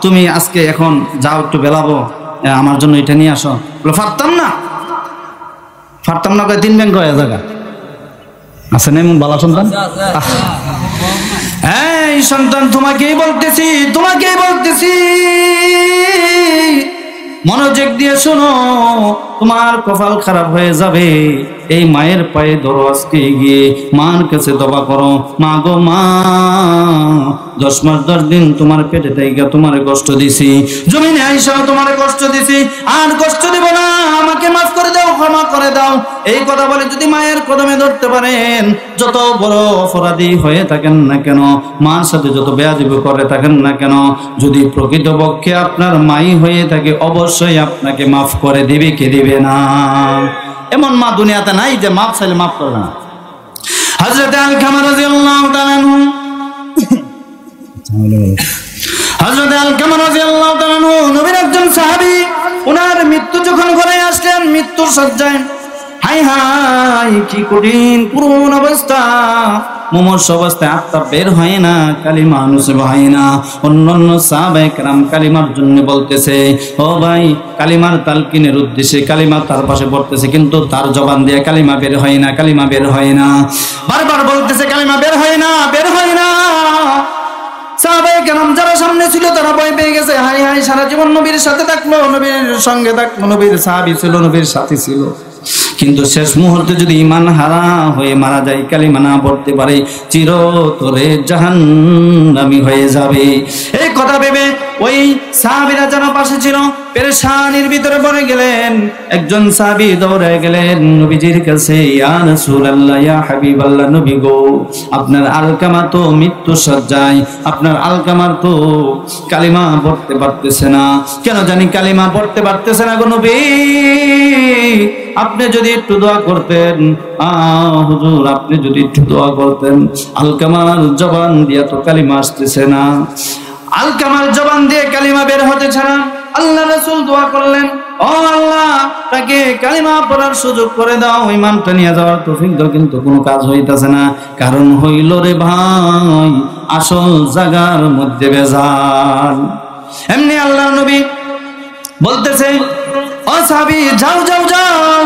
তুমি আজকে এখন যাও, একটু বেলাবো, আমার জন্য এটা নিয়ে আসো। বলে, পারতাম না, পারতাম না, 3 ব্যাংক হয়ে জায়গা আছে না এমন বালা সন্তান? এই সন্তান, তোমাকেই বলতেছি, তোমাকেই বলতেছি, মনোযোগ দিয়ে শোনো, তোমার কপাল খারাপ হয়ে যাবে। এই মায়ের পায়ে ধরো, আজকে গিয়ে মার কাছে দোয়া করো, মা গো মা, 10 মাস 10 দিন তোমার পেটে থাইকা তোমারে কষ্ট দিছি, জমিনে আইসাও তোমারে কষ্ট দিছি, আর কষ্ট দিব না, আমাকে মাফ করে দাও, ক্ষমা করে দাও। এই কথা বলে যদি মায়ের কদমে ধরতে পারেন, যত বড় অপরাধী হয়ে থাকেন না কেন, মার সাথে যত বেয়াদবি করে থাকেন না কেন, যদি প্রকৃতপক্ষে আপনার মাই হয়ে থাকে, অবশ্যই আপনাকে মাফ করে দিবে, কে দিবে না? এমন মা দুনিয়াতে নাই যে মাফ চাইলে মাফ করবে না। হযরত আলকামা রাদিয়াল্লাহু তাআলা আনহু, হযরত আলকামা রাদিয়াল্লাহু তাআলা আনহু নবীর একজন সাহাবী, ওনার মৃত্যু যখন ঘরে আসলেন, মৃত্যুর শয্যায়, হাই হাই কি কঠিন করুণ অবস্থা। মুমূর্ষু অবস্থায় আত্মা বের হয় না, কালিমা নসিব হয় না। অন্যান্য সাহাবায়ে কেরাম কালিমার জন্য বলতেছে, ও ভাই কালিমার তালকিনের উদ্দেশ্যে কালিমা তার পাশে পড়তেছে, কিন্তু তার জবান দিয়ে কালিমা বের হয় না, কালিমা বের হয় না, বারবার বলতেছে কালিমা বের হয় না, বের হয় না। সাহাবায়ে কেরাম যারা সামনে ছিল তারা ভয় পেয়ে গেছে, হাই হাই সারা জীবন নবীর সাথে থাকলো, নবীর সঙ্গে থাকলো, নবীর সাহাবী ছিল, নবীর সাথী ছিল, কিন্তু শেষ মুহূর্তে যদি ঈমান হারা হয়ে মারা যায়, কালিমা না পড়তে পারে, চিরতরে জাহান্নামী হয়ে যাবে। এই কথা ভেবে ওই সাহাবীরা যারা পাশে ছিল পেরেশানির ভিতরে পড়ে গেলেন। একজন সাহাবী দৌড়ে গেলেন নবীজির কাছে, ইয়া রাসূলুল্লাহ, ইয়া হাবিবাল্লাহ, নবী গো, আপনার আলকামা তো মৃত্যু সজ্জায়, আপনার আলকামার তো কালিমা পড়তে পারতেছে না, কেন জানি কালিমা পড়তে পারতেছে না গো নবী, আপনি যদি একটু দোয়া করতেন, হুজুর আপনি যদি একটু দোয়া করতেন, আলকামার জবান দিয়ে তো কালিমা আসতেছে না, আলকামার জবান দিয়ে কালিমা বের হতেছে না। আল্লাহ রাসূল দোয়া করলেন, ও আল্লাহ তাকে কালিমা পড়ার সুযোগ করে দাও, ঈমানটা নিয়ে যাওয়ার তৌফিক দাও, কিন্তু কোনো কাজ হইতাছে না। কারণ হইল রে ভাই আসল জায়গার মধ্যে ভেজাল। এমনি আল্লাহর নবী বলতেছে, ও সাহাবী যাও যাও যাও,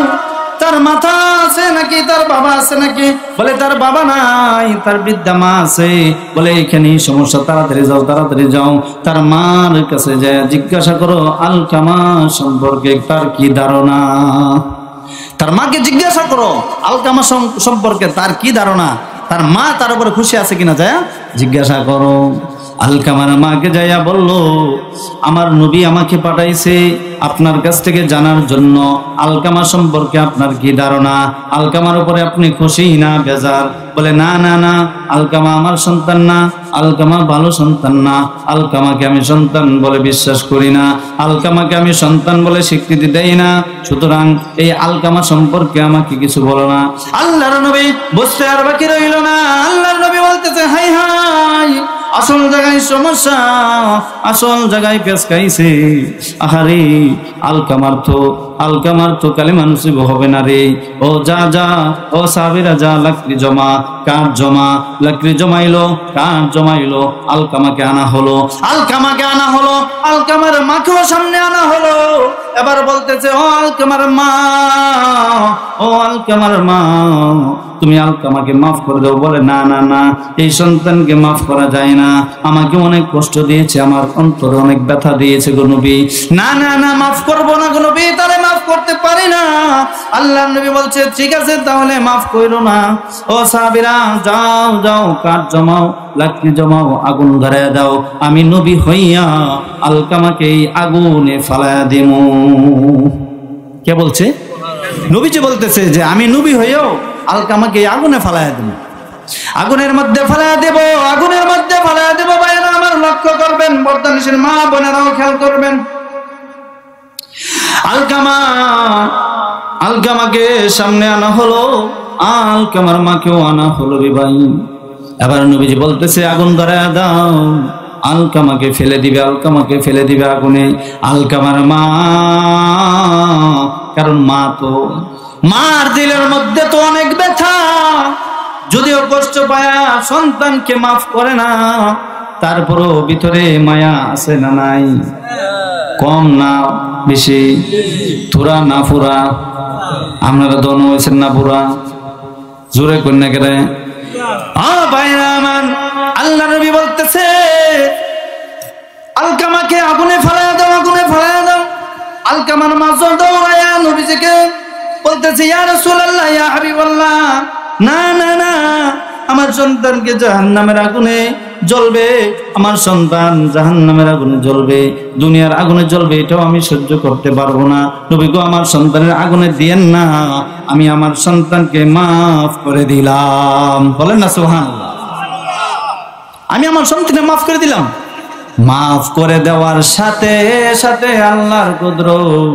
তার মাথা আছে নাকি, তার বাবা আছে নাকি? বলে তার বাবা নাই, তার বৃদ্ধা মা আছে। বলে এখানেই সমস্যা, তাড়াতাড়ি যাও, তাড়াতাড়ি যাও, তার মার কাছে যায় জিজ্ঞাসা করো আলকামা সম্পর্কে তার কি ধারণা। তার মাকে জিজ্ঞাসা করো আলকামা সম্পর্কে তার কি ধারণা, তার মা তার উপরে খুশি আছে কিনা যায় জিজ্ঞাসা করো। আলকামার মাকে যাইয়া বলল, আমার নবী আমাকে পাঠাইছে আপনার কাছ থেকে জানার জন্য আলকামা সম্পর্কে আপনার কি ধারণা, আলকামার উপরে আপনি খুশি না বেজার? বলে না না না, আলকামা আমার সন্তান না, আলকামা ভালো সন্তান না, আলকামাকে আমি সন্তান বলে বিশ্বাস করি না, আলকামাকে আমি সন্তান বলে স্বীকৃতি দেই না, সুতরাং এই আলকামা সম্পর্কে আমাকে কিছু বলো না। আল্লাহর নবী বুঝতে আর বাকি রইল না, আল্লাহর নবী বলতেছে, হাই হাই আসল জায়গায় সমস্যা, আসল জায়গায় পেঁচ খাইছে। আহারে আলকামার তো কালিমা নসিব হবে না রে। ও যা যা, ও সাহাবীরা যা, লাকড়ি জমা, কাঠ জমা, লাকড়ি জমাইলো, কাঠ জমাইলো, আলকামাকে আনা হলো, আলকামাকে আনা হলো, আলকামার মাকেও সামনে আনা হলো। এবার বলতেছে, ও আলকামার মা, ও আলকামার মা, তুমি আলকামাকে মাফ করে দাও। বলে না না না, এই সন্তানকে মাফ করা যায় না, আমাকে অনেক কষ্ট দিয়েছে, আমার অন্তরে অনেক ব্যথা দিয়েছে গো নবী, না না না মাফ করবো না গো নবী, তাহলে মাফ করতে পারি না। আল্লাহ নবী বলছে, ঠিক আছে তাহলে মাফ করো না। ও সাহাবীরা যাও যাও, কাঠ জমাও, লাকড়ি জমাও, আগুন ধরাইয়া দাও, আমি নবী হইয়া আলকামাকে এই আগুনে ফালাইয়া দেব। কে বলছে? নবীজি বলতেছে যে আমি নবী হইয়াও আলকামাকে আগুনে ফালাইয়া দেব, আগুনের মধ্যে ফালাইয়া দেব, আগুনের মধ্যে ফালাইয়া দেব। ভাইরা আমার লক্ষ্য করবেন, বর্তমানের মা বোনেরাও খেয়াল করবেন, আলকামাকে সামনে আনা হলো, আলকামার মাকেও আনা হলো রে ভাই। এবার নবীজি বলতেছে, আগুন ধরাইয়া দাও, আলকামাকে ফেলে দিবে, আলকামাকে ফেলে দিবে আগুনে। আলকামার মা, কারণ মা তো, মার দিলের মধ্যে তো অনেক ব্যথা, যদিও কষ্ট পায়া সন্তানকে মাফ করে না, তারপরও ভিতরে মায়া আছে না নাই? কম না বেশি? থোড়া না ফুরা? আপনারা দন হয়েছেন না পুরা? জোরে কন্যা কেটে ভাইরা আমার, আল্লাহ নবী বলতেছে, আলকামাকে আগুনে ফেলাইয়া দাও, আগুনে ফেলাইয়া দাও। আলকামার মা দৌড়াইয়া নবীজিকে বলতেছে, ইয়া রাসূলুল্লাহ, ইয়া হাবিবাল্লাহ, না না না, আমার সন্তানকে জাহান্নামের আগুনে জ্বলবে, আমার সন্তান জাহান্নামের আগুনে জ্বলবে, দুনিয়ার আগুনে জ্বলবে, এটাও আমি সহ্য করতে পারবো না। নবী গো, আমার সন্তানের আগুনে দিয়েন না, আমি আমার সন্তানকে মাফ করে দিলাম। বলেন না সুবহানাল্লাহ। আমি আমার সন্তানকে মাফ করে দিলাম। মাফ করে দেওয়ার সাথে সাথে আল্লাহর কুদরত,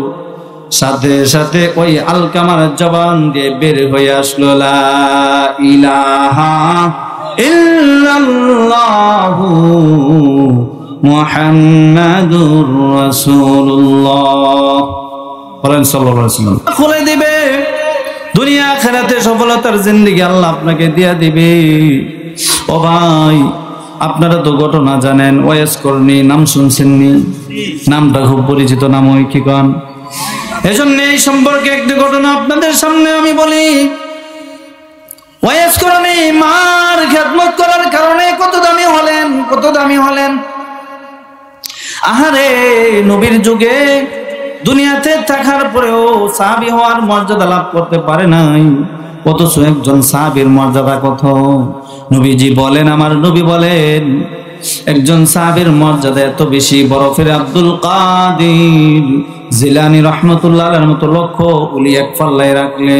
সাথে সাথে ওই আলকামার জবান দিয়ে বের হয়ে আসলো, লা ইলাহা ইল্লাল্লাহু মুহাম্মাদুর রাসূলুল্লাহ। বলেন সাল্লাল্লাহু আলাইহি ওয়াসাল্লাম। খুলে দিবে, দুনিয়া আখিরাতে সফলতার জিন্দেগি আল্লাহ আপনাকে দিয়া দিবে। ও ভাই, আপনারা তো ঘটনা জানেন, ওয়াইস করনি নাম শুনছেননি? নামটা খুব পরিচিত নাম, ওই কি কন? এজন্য এই সম্পর্কে একটি ঘটনা আপনাদের সামনে আমি বলি। ওয়াইস করনি মার খেদমত করার কারণে কত দামি হলেন, কত দামি হলেন। আহারে, নবীর যুগে দুনিয়াতে থাকার পরেও সাহাবী হওয়ার মর্যাদা লাভ করতে পারে নাই, অথচ একজন সাহাবীর মর্যাদা কত। নবীজি বলেন, আমার নবী বলেন, একজন সাহাবীর মর্যাদা এত বেশি, বরফের আব্দুল কাদের জিলানী রাহমাতুল্লাহ আলাইহির মতো লক্ষ ওলি এক পাল্লায় রাখলে,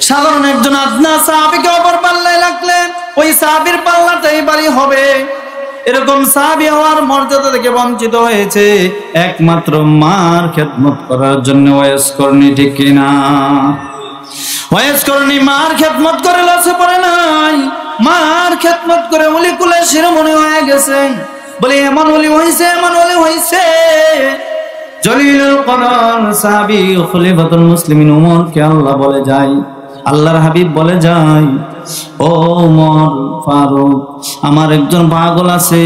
সাধারণ একজন আদনা সাহাবীকে অপর পাল্লায় রাখলে ওই সাহাবীর পাল্লাটাই ভারী হবে। এরকম সাহাবী হওয়ার মর্যাদা থেকে বঞ্চিত হয়েছে একমাত্র মার খেদমত করার জন্য। ওয়াইস করনি, ঠিক কিনা? ওয়াইস করনি মার খেদমত করে লসে পড়ে নাই, মার খেদমত করে ওলি কুলে শিরোমণি হয়ে গেছে। বলে এমন ওলি হইছে, এমন ওলি হইছে, জলিলুল কদর সাহাবী খলিফাতুল মুসলিমিন উমরকে আল্লাহ বলে যায়, আল্লাহর হাবিব বলে যায়, ও ওমর ফারুক, আমার একজন পাগল আছে,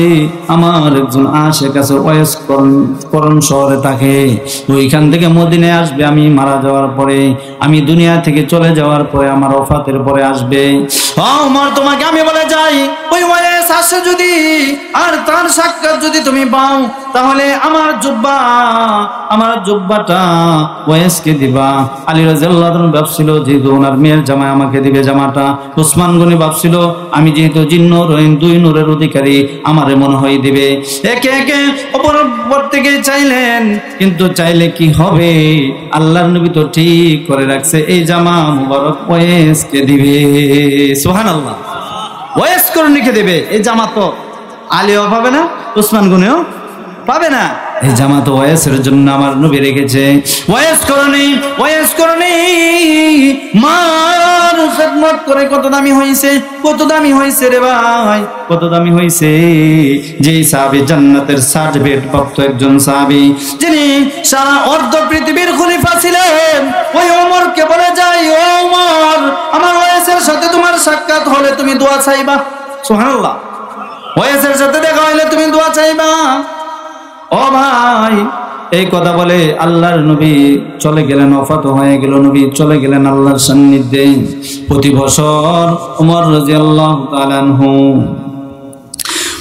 আমার একজন আশেক আছে, ওয়াইস করণ শহরে থাকে, ওইখান থেকে মদিনায় আসবে আমি মারা যাওয়ার পরে, আমি দুনিয়া থেকে চলে যাওয়ার পরে, আমার ওফাতের পরে আসবে। ও ওমর, তোমাকে আমি বলে যাই, ওই ওয়াইস আসে যদি, আর তার সাক্ষাৎ যদি তুমি পাও, তাহলে আমার জুব্বাটা ওয়াইসকে দিবা। আলী রাদিয়াল্লাহু আনহু ভাবছিল যেহেতু ওনার মেয়ের জামাই আমাকে দিবে জামাটা। উসমান গনি ভাবছিল আমি যেহেতু জিন্নুর দুই নূরের অধিকারী, আমারে মনে হয় দিবে। একে একে অপর থেকে চাইলেন, কিন্তু চাইলে কি হবে, আল্লাহর নবী তো ঠিক করে রাখছে এই জামা মুবারক ওয়াইসকে দিবে। সুবহানাল্লাহ, ওয়াইস করণীকে দেবে। এই জামা তো আলীও পাবে না, উসমান গনিও পাবে না, এই জামা তো ওয়াইসের জন্য আমার নবী রেখেছে। ওয়াইস করণী মার খেদমত করে কত দামি হয়েছে, কত দামি হয়েছে রে ভাই, কত দামি হয়েছে। যে সাহাবী জান্নাতের সার্টিফিকেট প্রাপ্ত একজন সাহাবী, যিনি সারা অর্ধ পৃথিবীর খলিফা ছিলেন, ওই ওমরকে বলে যায়, ও ওমর, আমার ওয়াইসের সাথে তোমার সাক্ষাৎ হলে তুমি দোয়া চাইবা। সুবহানাল্লাহ, ওয়াইসের সাথে দেখা হলে তুমি দোয়া চাইবা। ও ভাই, এই কথা বলে আল্লাহর নবী চলে গেলেন, ওফাত হয়ে গেল, নবী চলে গেলেন আল্লাহর সান্নিধ্যে। প্রতি বছর ওমর রাদিয়াল্লাহু তাআলা আনহু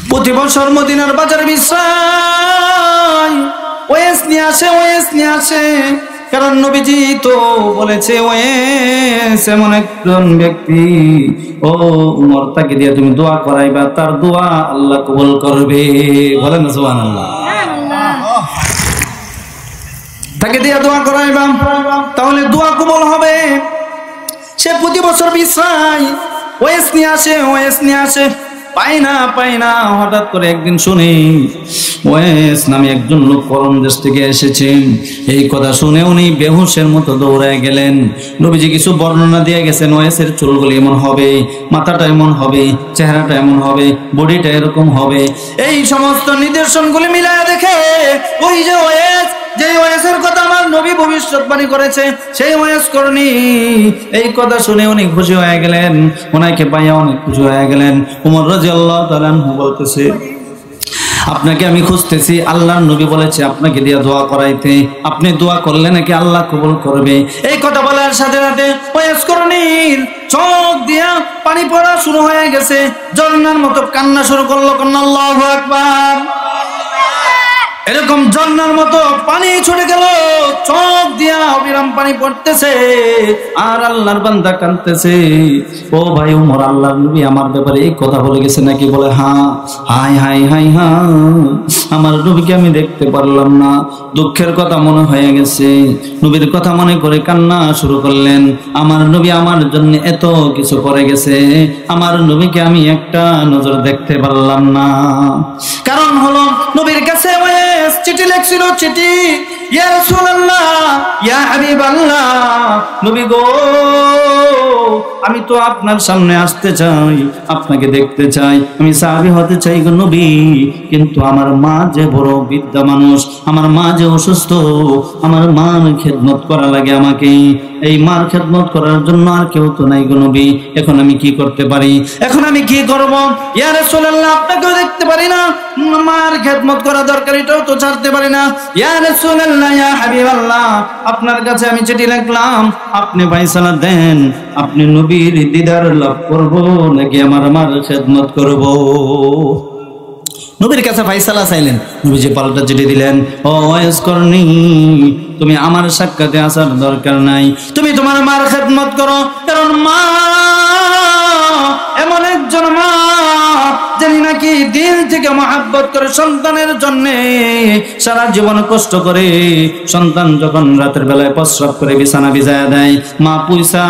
প্রতি বছর মদিনার বাজারে বিশ্রায় ওয়াইস নিয়ে আসে, কারণ নবীজি তো বলেছে ওয়াইস এমন একজন ব্যক্তি, ও উমর, তাকে দিয়ে তুমি দোয়া করাইবা, তার দোয়া আল্লাহ কবুল করবে। বলেন না সুবহানাল্লাহ। তাকে দিয়ে দোয়া করাইবা, তাহলে দোয়া কবুল হবে। সে প্রতি বছর বিশ্রায় ওয়াইস নিয়ে আসে, পাই না। হঠাৎ করে একদিন শুনি ওয়াইস নামে একজন লোক করম দেশ থেকে এসেছেন। এই কথা শুনে উনি বেহুশের মতো দৌড়ায় গেলেন। নবীজি কিছু বর্ণনা দিয়ে গেছেন, ওয়াইসের চুলগুলি এমন হবে, মাথাটা এমন হবে, চেহারাটা এমন হবে, বডিটা এরকম হবে। এই সমস্ত নিদর্শনগুলি মিলায় দেখে ওই যে ওয়াইস, যে ওয়াইসের কথা আমার নবী ভবিষ্যৎবাণী করেছে, সেই ওয়াইস করণী এই কথা শুনে অনেক খুশি হয়ে গেলেন, ওনাকে পাইয়া অনেক খুশি হয়ে গেলেন। ওমর রাদিয়াল্লাহু তাআলা আনহু বলতেছে, আপনাকে আমি খুঁজতেছি, আল্লাহর নবী বলেছে আপনাকে দিয়ে দোয়া করাইতে, আপনি দোয়া করলে নাকি আল্লাহ কবুল করবে। এই কথা বলার সাথে সাথে ওয়াইস করণীর চোখ দিয়া পানি পড়া শুরু হয়ে গেছে, ঝর্ণার মতো কান্না শুরু করলো। আল্লাহু আকবার। এরকম ঝর্ণার মতো পানি ছুটে গেল, চোখ দিয়া অবিরাম পানি পড়তেছে, আর আল্লাহর বান্দা কাঁদতেছে। ও ভাই ওমর, আল্লাহর নবী আমার ব্যাপারে এই কথা বলে গেছে নাকি? বলে হ্যাঁ। হাই, আমার নবীকে আমি দেখতে পারলাম না, দুঃখের কথা মনে হয়ে গেছে। নবীর কথা মনে করে কান্না শুরু করলেন। আমার নবী আমার জন্য এত কিছু করে গেছে, আমার নবীকে আমি একটা নজর দেখতে পারলাম না। কারণ হলো নবীর কাছে চিঠি লেখছিল, চিঠি ইয়া রাসূলুল্লাহ, ইয়া হাবিবাল্লাহ, নবী গো, আমি তো আপনার সামনে আসতে চাই, আপনাকে দেখতে চাই, আমি সাহাবী হতে চাই গো নবী, কিন্তু আমার মা যে বড় বৃদ্ধা মানুষ, আমার মা যে অসুস্থ, আমার মার খেদমত করা লাগে আমাকে, এই মার খেদমত করার জন্য আর কেউ তো নাই গো নবী, এখন আমি কি করতে পারি, এখন আমি কি করব? ইয়া রাসূলুল্লাহ, আপনাকেও দেখতে পারি না, মার খেদমত করা দরকার, এটাও তো ছাড়তে পারি না। ইয়া রাসূলুল্লাহ, ইয়া হাবিবাল্লাহ, আপনার কাছে আমি চিঠি লিখলাম, আপনি ফয়সালা দেন, আপনি নবীর দিদার লাভ করব নাকি আমার মার খেদমত করব? নবীর কাছে ফয়সালা চাইলেন, নবীজি পাল্টা চিঠি দিলেন, ও ওয়াইস করনি, তুমি আমার সাক্ষাতে আসার দরকার নাই, তুমি তোমার মার খেদমত করো, কারণ মা এমন একজন মা যিনি নাকি দিল থেকে মহব্বত করে সন্তানের জন্য সারা জীবন কষ্ট করে, সন্তান যখন রাতের বেলায় প্রস্রাব করে বিছানা ভিজায়া দেয়, মা পুইসা,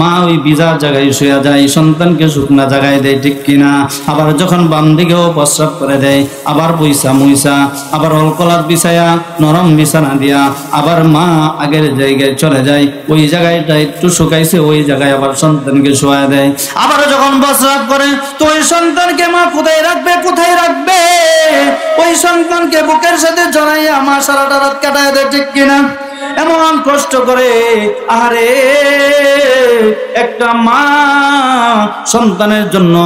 মা ওই ভিজা জায়গায় শুয়ে যায়, সন্তানকে শুকনা জায়গায় দেয়, ঠিক কিনা? আবার যখন বাম দিকেও প্রস্রাব করে দেয়, আবার পুইসা মুইসা, আবার অলকলাত বিছায়া নরম বিছানা দিয়া, আবার মা আগের জায়গায় চলে যায়, ওই জায়গাটা একটু শুকাইছে, ওই জায়গায় আবার সন্তানকে শোয়া দেয়। আবার যখন প্রস্রাব করে, তো ওই সন্তানকে মা কোথায় রাখবে, কোথায় রাখবে? ওই সন্তানকে বুকের সাথে জড়াইয়া মা সারাটা রাত কাটায় দেয়, ঠিক কিনা? এমন কষ্ট করে, আরে একটা মা সন্তানের জন্য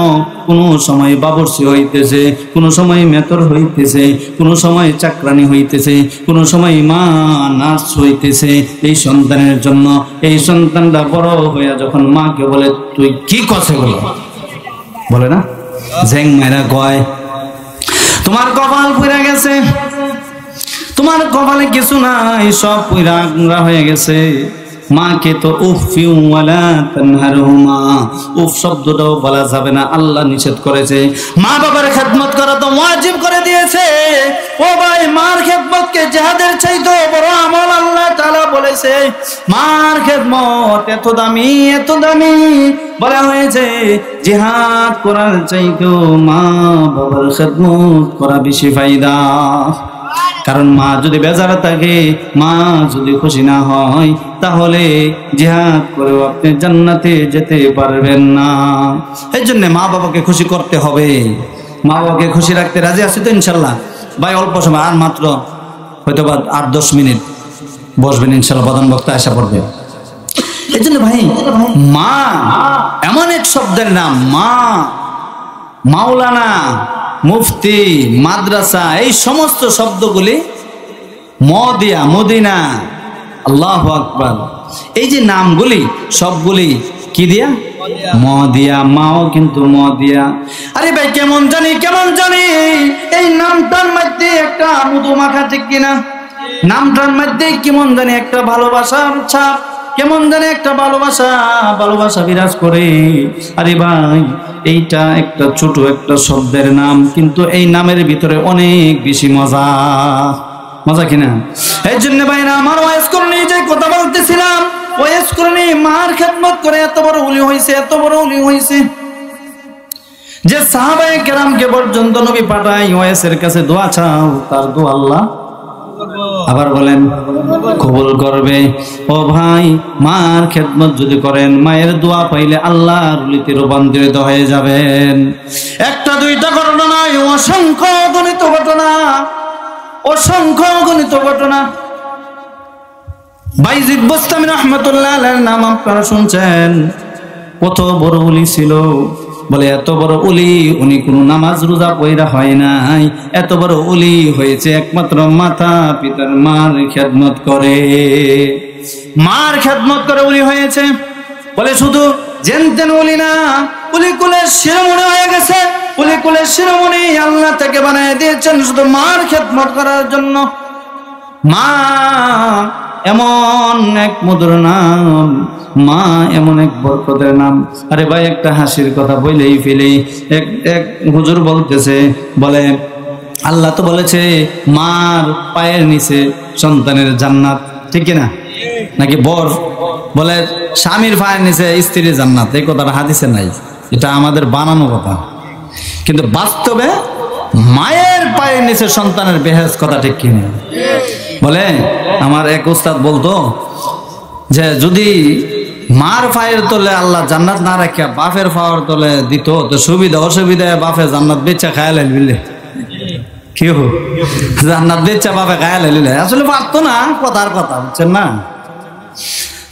কোনো সময় বাবরসি হইতেছে, কোনো সময় মেতর হইতেছে, কোনো সময় চাকরানি হইতেছে, কোনো সময় মা নার্স হইতেছে এই সন্তানের জন্য। এই সন্তানটা বড় হইয়া যখন মাকে বলে, তুই কি কথা বলে না, ঝ্যাং মাইরা কয়, তোমার কপাল পুড়ে গেছে, তোমার কপালে কিছু নাই, সব পুরা আগুনরা হয়ে গেছে। মাকে তো উফি ওয়ালা তানহারহুমা, উফ শব্দটাও বলা যাবে না, আল্লাহ নিষেধ করেছে। মা বাবার খেদমত করা তো ওয়াজিব করে দিয়েছে। ও ভাই, মার খেদমতকে জিহাদের চাইতে বড় আমল আল্লাহ তাআলা বলেছে। মার খেদমত এত দামি, এত দামি বলা হয়েছে, জিহাদ করার চাইতেও মা বাবার খেদমত করা বেশি ফায়দা। কারণ মা যদি বেজার থাকে, মা যদি খুশি না হয়, তাহলে জিহাদ করেও আপনি জান্নাতে যেতে পারবেন না। এই জন্য মা বাবাকে খুশি করতে হবে। মা বাবাকে খুশি রাখতে রাজি আছি তো ইনশাল্লাহ? ভাই অল্প সময়, আর মাত্র হয়তো বা 8-10 মিনিট বসবেন ইনশাল্লাহ, প্রধান বক্তা আসা পড়বে। এই জন্য ভাই, মা এমন এক শব্দের নাম, মা, মাওলানা, মুফতি, মাদ্রাসা, এই সমস্ত শব্দগুলি মদিয়া, মদিনা, আল্লাহু আকবার, এই যে নামগুলি সবগুলি কি দিয়া? মদিয়া। মাও কিন্তু মদিয়া। আরে ভাই, কেমন জানি, কেমন জানি এই নামটার মধ্যে একটা মধু মাখা, ঠিক কিনা? নামটার মধ্যে কেমন জানি একটা ভালোবাসার ছাপ, কেমন জানি একটা ভালোবাসা বিরাজ করে। আরে ভাই, এইটা একটা ছোট একটা শব্দের নাম, কিন্তু এই নামের ভিতরে অনেক বেশি মজা, মজা কিনা? এই জন্য ভাইরা আমার, ওয়াইজ করনি যে কথা বলতেছিলাম, ওয়াইজ করনি মার খেদমত করে এত বড় ওলি হয়েছে, এত বড় ওলি হয়েছে যে সাহাবায়ে কেরামকে পর্যন্ত নবী পাঠায় ওয়াইসের কাছে দোয়া চাও, তার দোয়া আল্লাহ আবার বলেন কবুল করবে। ও ভাই, মার খেদমত যদি করেন, মায়ের দোয়া পাইলে আল্লাহর ওলিতে রূপান্তরিত হয়ে যাবেন। একটা দুইটা ঘটনা নয়, অসংখ্য গণিত ঘটনা, অসংখ্য গণিত ঘটনা। বাইজিদ বুস্তামি রাহমাতুল্লাহ আলাইহির নাম আপনারা শুনছেন। কত বড় ওলি ছিল, বলে এত বড় ওলি, উনি কোনো নামাজ রোজা পয়রা হয় নাই, এত বড় ওলি হয়েছে একমাত্র মাতা পিতার মার খেদমত করে, মার খেদমত করে ওলি হয়েছে। বলে শুধু জেনতেন ওলি না, ওলি কুলের শিরোমণি হয়ে গেছে। ওলি কুলের শিরোমণি আল্লাহ থেকে বানিয়ে দিয়েছেন শুধু মার খেদমত করার জন্য। মা এমন এক মধুর নাম, মা এমন এক বরকতের নাম। আরে ভাই, একটা হাসির কথা বলেই ফেলি। এক হুজুর বলতেছে, বলে আল্লাহ তো বলেছে মার পায়ের নিচে সন্তানের জান্নাত, ঠিক কিনা? নাকি বর বলে স্বামীর পায়ের নিচে স্ত্রীর জান্নাত, এই কথাটা হাদিসে নাই, এটা আমাদের বানানো কথা। কিন্তু বাস্তবে মায়ের পায়ের নিচে সন্তানের বেহেশত, কথা ঠিক কিনা? বলে আমার এক উস্তাদ বলতো যে যদি মার পায়ের তলে আল্লাহ জান্নাত না রাখিয়া বাপের পায়ের তলে দিত তো সুবিধা অসুবিধায় বাপে জান্নাত বেচা খায়া লাইলে কি জান্নাত বেচা বাপে খায়া লাইলে আসলে পারতো না, কথার কথা, বুঝছেন না?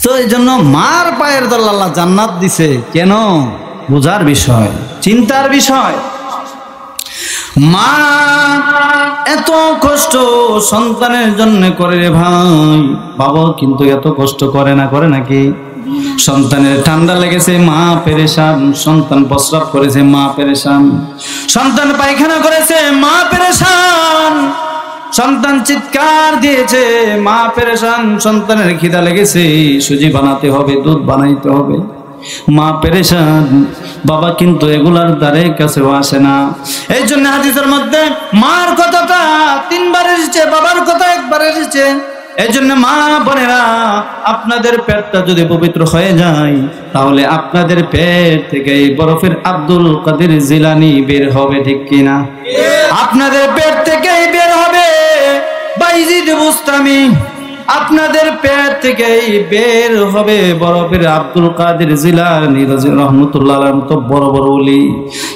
তো এই জন্য মার পায়ের তলে আল্লাহ জান্নাত দিছে কেন, বোঝার বিষয়, চিন্তার বিষয়। মা এত কষ্ট সন্তানের জন্য করে রে ভাই, বাবা কিন্তু এত কষ্ট করে না, করে নাকি? সন্তানের ঠান্ডা লেগেছে, মা পেরেশান। সন্তান প্রস্রাব করেছে, মা পেরেশান। সন্তান পায়খানা করেছে, মা পেরেশান। সন্তান চিৎকার দিয়েছে, মা পেরেশান। সন্তানের খিদা লেগেছে, সুজি বানাতে হবে, দুধ বানাইতে হবে, মা পেরেশান। বাবা কিন্তু এগুলার দ্বারে কাছেও আসে না। এই জন্য হাদিসের মধ্যে মার কথাটা 3 বার এসেছে, বাবার কথা 1 বার এসেছে। এই জন্য মা বোনেরা, আপনাদের পেটটা যদি পবিত্র হয়ে যায় তাহলে আপনাদের পেট থেকে এই বরফের আব্দুল কাদের জিলানী বের হবে, ঠিক কিনা? আপনাদের পেট থেকেই বের হবে বাইজিদ বুস্তামি, আপনাদের পেট থেকেই বের হবে বরফের আব্দুল কাদের জিলানী রহমতুল্লাহ আলাইহির মতো বড় বড় ওলি।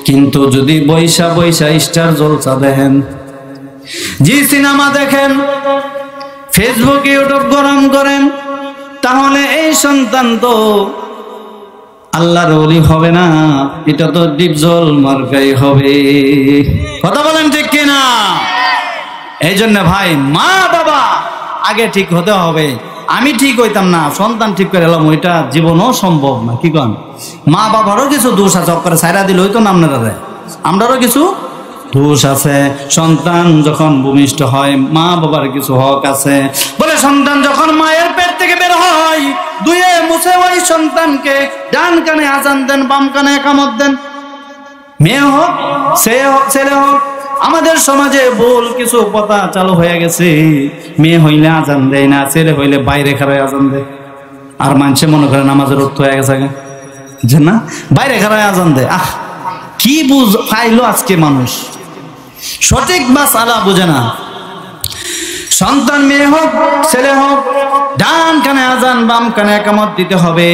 কিন্তু যদি বৈশা বৈশা স্টার জলসা দেখেন, জি সিনেমা দেখেন, ফেসবুক ইউটিউব গরম করেন, তাহলে এই সন্তান তো আল্লাহর ওলি হবে না, এটা তো ডিপজল মার্কাই হবে। কথা বলেন ঠিক কিনা? এই জন্য ভাই, মা বাবা আগে ঠিক হতে হবে। আমি ঠিক হইতাম না, সন্তান ঠিক করে এলাম, ওইটা জীবনও সম্ভব না। কি কন? মা বাবারও কিছু দোষ আছে, করে সাইরা দিল হইতো না, আমরারও কিছু দোষ আছে। সন্তান যখন ভূমিষ্ঠ হয়, মা বাবার কিছু হক আছে। বলে সন্তান যখন মায়ের পেট থেকে বের হয়, দুয়ে মুছে ওই সন্তানকে ডান কানে আজান দেন, বাম কানে একামত দেন। মেয়ে হোক, ছেলে হোক। আমাদের সমাজে ভুল কিছু কথা চালু হয়ে গেছে, মেয়ে হইলে আজান দেয় না, ছেলে হইলে বাইরে খারায় আজান দেয়। আর মানুষে মনে করে নামাজের রক্ত হয়ে গেছে না, বাইরে খারায় আজান দেয়। কি বুঝ পাইলো আজকে মানুষ, সঠিক মাসআলা বুঝে না। সন্তান মেয়ে হোক ছেলে হোক, ডান কানে আজান বাম কানে একামত দিতে হবে।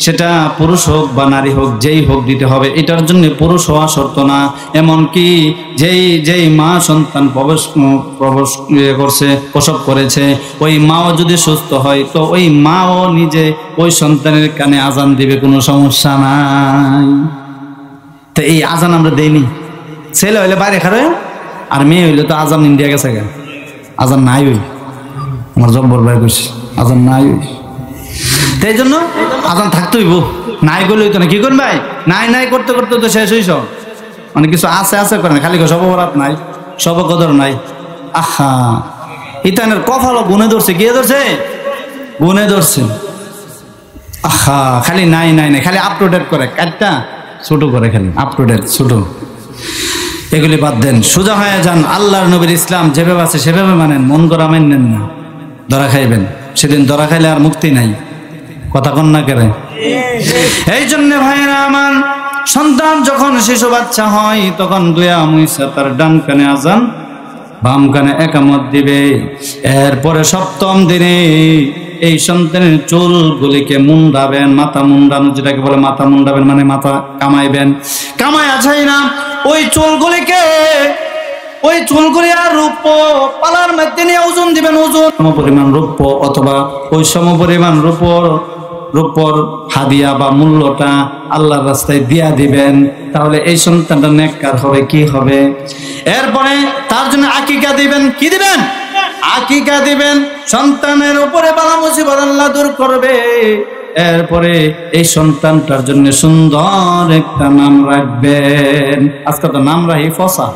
সেটা পুরুষ হোক বা নারী হোক, যেই হোক দিতে হবে। এটার জন্য পুরুষ হওয়া শর্ত না। এমনকি যেই মা সন্তান প্রসব করেছে, ওই মাও যদি সুস্থ হয় তো ওই মাও নিজে ওই সন্তানের কানে আজান দিবে, কোনো সমস্যা নাই। তো এই আজান আমরা দেইনি। ছেলে হইলে বাইরে খারে, আর মেয়ে হইলে তো আজান ইন্ডিয়া গেছে, আজান নাই হই। আমার জব্বর ভাই কইছে আজান নাই হই, তাই জন্য আজান থাকতে হইব। নাই করলে হইতো না। কি করুন ভাই, নাই করতে করতে তো শেষ হইস। মানে কিছু আছে করেন, খালি সবরাত নাই, সবকদর নাই। আহা, ইতানের কফালো গুনে ধরছে, কে ধরছে? গুনে ধরছে। আহা, খালি নাই, খালি আপ টু ডেট করে, কাটটা ছোট করে, খালি আপ টু ডেট ছোট। এগুলি বাদ দেন, সোজা হয়ে যান। আল্লাহর নবীর ইসলাম যেভাবে আছে সেভাবে মানেন, মন করা মানেন না। ধরা খাইবেন, সেদিন ধরা খাইলে আর মুক্তি নাই। কথা কন না কেরে? এই জন্য ভাইয়েরা আমার, সন্তান যখন শিশু বাচ্চা হয় তখন দুয়া মুইসা তার ডান কানে আজান বাম কানে একামত দিবে। এরপরে 7ম দিনে এই সন্তানের চুলগুলিকে মুন্ডাবেন, মাথা মুন্ডানো যেটাকে বলে মাথা মুন্ডাবেন, মানে মাথা কামাইবেন। কামাই আছাই না ওই চুলগুলি আর রূপ পালার মধ্যে নিয়ে ওজন দিবেন। ওজন সমপরিমাণ রূপ অথবা ওই সমপরিমাণ রূপর হাদিয়া বা মূল্যটা আল্লাহর রাস্তায় দিয়া দিবেন। তাহলে এই সন্তানটা নেককার হবে। কি হবে? এরপরে তার জন্য আকিকা দিবেন। কি দিবেন? আকিকা দিবেন। সন্তানের উপরে বালা মুসিবত আল্লাহ দূর করবে। এরপরে এই সন্তানটার জন্য সুন্দর একটা নাম রাখবেন। আজকে তো নাম রাহি ফসা,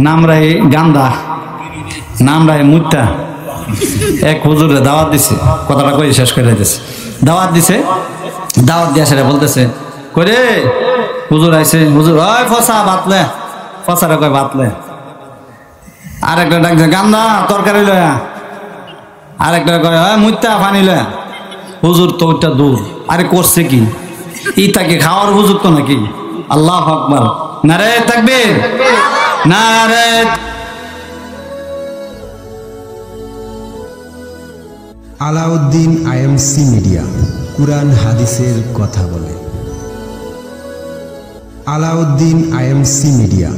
নাম রাহি গান্দা, নাম রাহি মুট্টা। এক হুজুরে দাওয়াত দিছে, কথাটা কই শেষ করে দিছে। দাওয়াত দিছে, দাওয়াত দিয়ে সেটা বলতেছে, কইরে হুজুর আইছে, হুজুর ওই ফসা বাতলে, ফসারে কয় বাতলে। আরেকটা ডাকছে গান্দা তরকারি লয়া, আরেকটা কয় ওই মুট্টা পানি লয়া। হুজুর তো ওইটা দূর, আরে করছে কি? ইতাকে খাওয়ার হুজুর তো নাকি? আল্লাহু আকবার, নারে তাকবীর, নারে আলাউদ্দিন আইএমসি মিডিয়া, কুরআন হাদিসের কথা বলে। Alauddin IMC media.